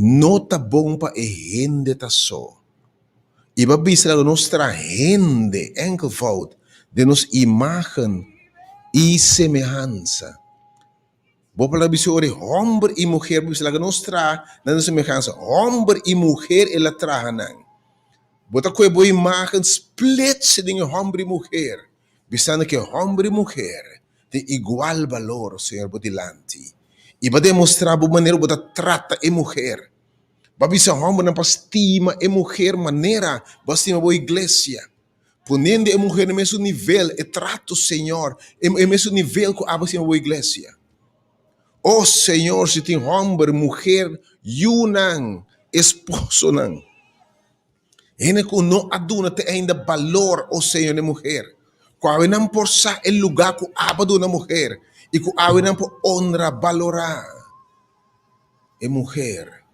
Nota bom para a gente tá só. E babisa a nossa gente enkelvoud de nos imagem e semelhança. Boa para babisa ore homem e mulher babisa a nossa semelhança. Homem e mulher ela trahanang. Bota koe boa imagem split de homem e mulher. Bisando que homem e mulher tem igual valor, Senhor, bodilante. E vai demonstrar a maneira que trata a mulher. Babisa homem não estima a mulher maneira, bastima a igreja. Ponendo a mulher no mesmo nível, e trato o Senhor, no mesmo nível que a bastima a igreja. Oh Senhor, se tem homem, mulher, yunang, esposo nang. Ene ko no aduna te ainda valor, oh Senhor, de mulher. Ko awe não por sa el lugar ko abado na mulher. E ko awe não por honra, valorar. E mulher,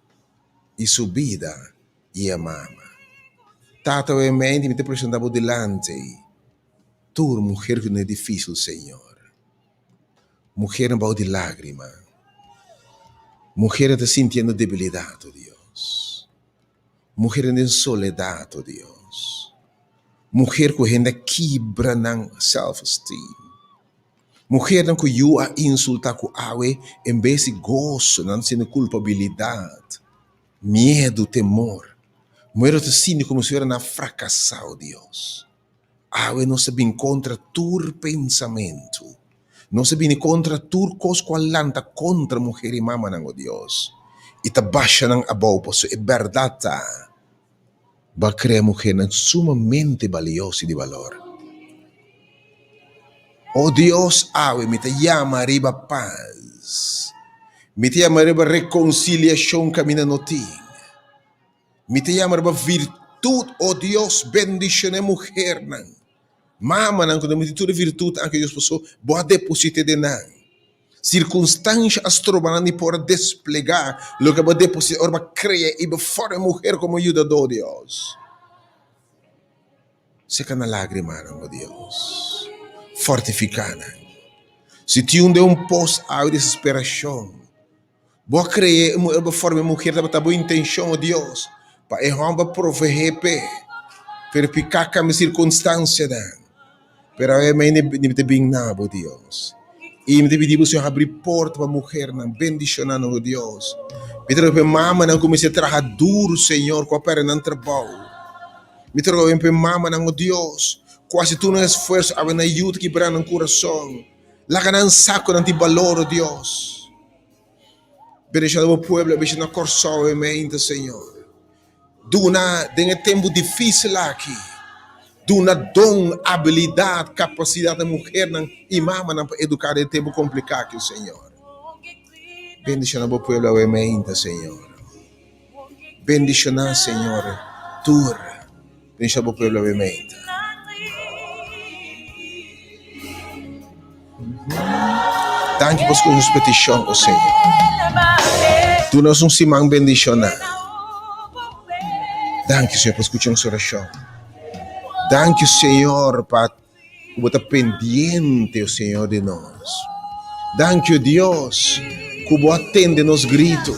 e sua vida, e a mama. Tata, eu mente, me te apresentava delante. Tu, mulher, que não é difícil, Senhor. Mulher não vai de lágrima. Mulher está sentindo debilidade, oh Deus. Mulher em soledade, oh Deus. Mulher que ainda quebra na self-esteem. Mulher que eu a insultar com awe em vez de gozo, não sendo culpabilidade, medo, temor. Mulher está sentindo como se fosse fracassar, oh Deus. Awe não se bem contra tu pensamento. Não se bem contra tu cos qualanta contra mulher e mama, oh Deus. E te baixa ng abaw po. So, é verdade. Ba crea mulher sumamente valiosa e de valor. Oh Deus, awe, me te llama arriba paz. Me te llama arriba reconciliação caminhando ti. Me te llama arriba virtude, oh Deus, bendición mulher nang. Mama nang quando me tudo virtude anche Deus posso boa deposite de nang. Circunstâncias astrobanani por desplegar lo que va depositar orba crea e fora mulher como ajudador Deus. Seca na lágrima, oh Deus. Fortificada. Se ti de posto a desesperação, boa crea uma forma mulher da boa intenção, oh Deus, para errar prover per picar a circunstância da. Pero é mais nem bem nada, oh Deus. E me pedimos Senhor abrir porta para a mulher, não bendicionando, oh Deus. Me trago para mama, não comece a trabalhar duro, Senhor, com a perna não trabalho. Me trago para mama, não, oh Deus, quase tu não esforço, a na ajuda que brana no coração. Lá que não saco, não te valor, oh Deus. Bendicionando o povo, bendicionando a corção, amém, Senhor. Duna, tem tempo difícil aqui. Duna dom, habilidade, capacidade da mulher e mama para educar em tempo complicado, Senhor. Bendicionar o povo, amém, Senhor. Bendicionar, Senhor, tur. Bendicionar o povo, amém. Danke por suas petições, oh Senhor. Tu nos um simão bendicionar. Danke, Senhor, por escutar sua oração. Danke, Senhor, para estar pendiente, o Senhor, de nós. Danke, Deus, que você atende nos gritos.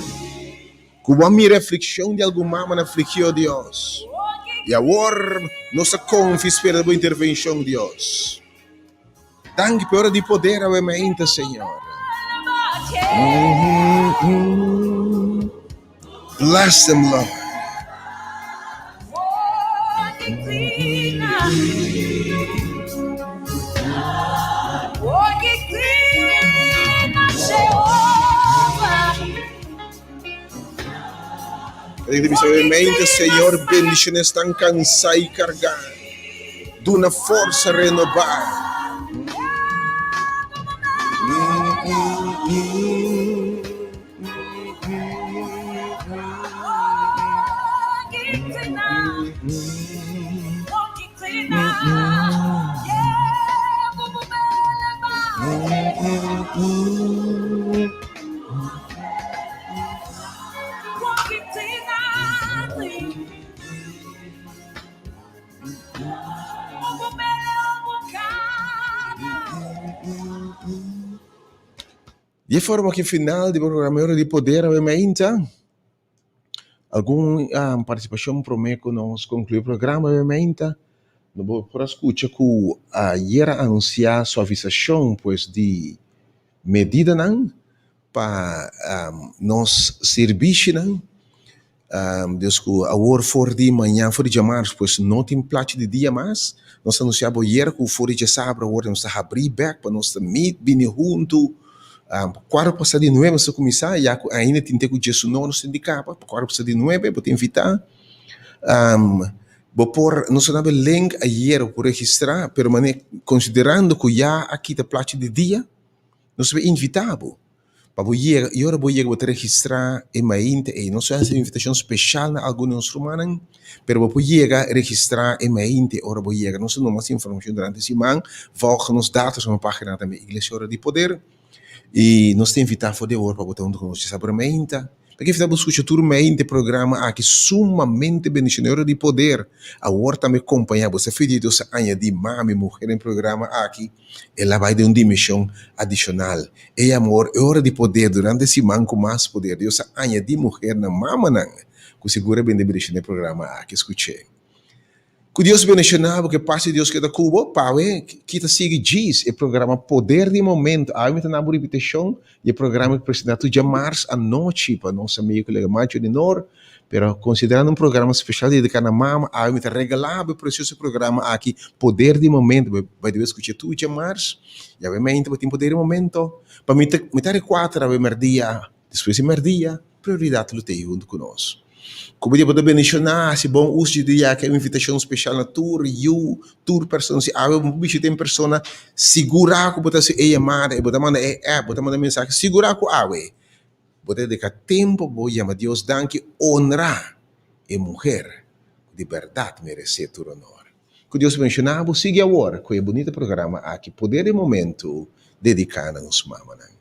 Que você me reflexão de alguma maneira afligiu, Deus. E agora, nossa confiança espera a sua intervenção, Deus. Danke por hora de poder, amém, Senhor. Bless them, Lord. Amém, Senhor, bendições estão cansadas e carregadas de uma força renovada. De forma que final do programa Hora de Poder, obviamente, alguma participação prometo nós concluir o programa, obviamente, não vou por escutar que ayer anunciar suavização, pois, de medida não para nos serviço não, Deus que agora for de manhã, for de março, pois não tem plate de dia mais, nós anunciamos ayer que for de sábado, agora nós abrir back para nós meet, vir junto. Quarto passado de 9 se começar, já ainda tem que Jesus não nos indicar, quarto passado de 9 vou te invitar. Vou pôr, não sei o link ayer por registrar, mas considerando que já aqui da plate de dia, nós somos invitados. E ora vou registrar em mente e não só essa invitação especial na alguns romanos, pero vou registrar em mente ora vou não sei mais informação durante a semana, volta nos dados na página da minha igreja Hora de Poder e nós te invitar for de hora para botar conosco essa mente. Porque kita busca turmente programa aqui sumamente beneficiador de poder. A hora também acompanhar você filho de anya de mami mulher em programa aqui, ela vai de uma dimensão adicional. E amor, é hora de poder durante esse semana com mais poder. Deus anya de mulher na mama não. Que segura bem de beneficiar programa aqui escutei. Que Deus beneficiar porque passe Deus que da Cuba, pawe, que ta sigue diz, o programa Poder de Momento. Aí me na repetição, e o programa que apresentado de março à noite para nossa amiga colega Márcio de Nor, pero considerando programa especial dedicado à mama, aí me regalava o precioso programa aqui Poder de Momento, vai dever escutar tudo de março, e aí me tem Poder de Momento, para me ter quatro a merdia, depois de merdia, prioridade lo tem junto conosco. Como dia poder beneficiar, se bom uso de dia que é uma invitação especial na tour pessoa se há um bicho tem pessoa segurar que botar se é chamada, botar manda mensagem segurar que awe, botar dedicar tempo vou chamar Deus danke honrar a mulher de verdade merece todo honor. Que Deus beneficiar, siga agora com o bonito programa aqui Poder de Momento dedicado a nos mamãe.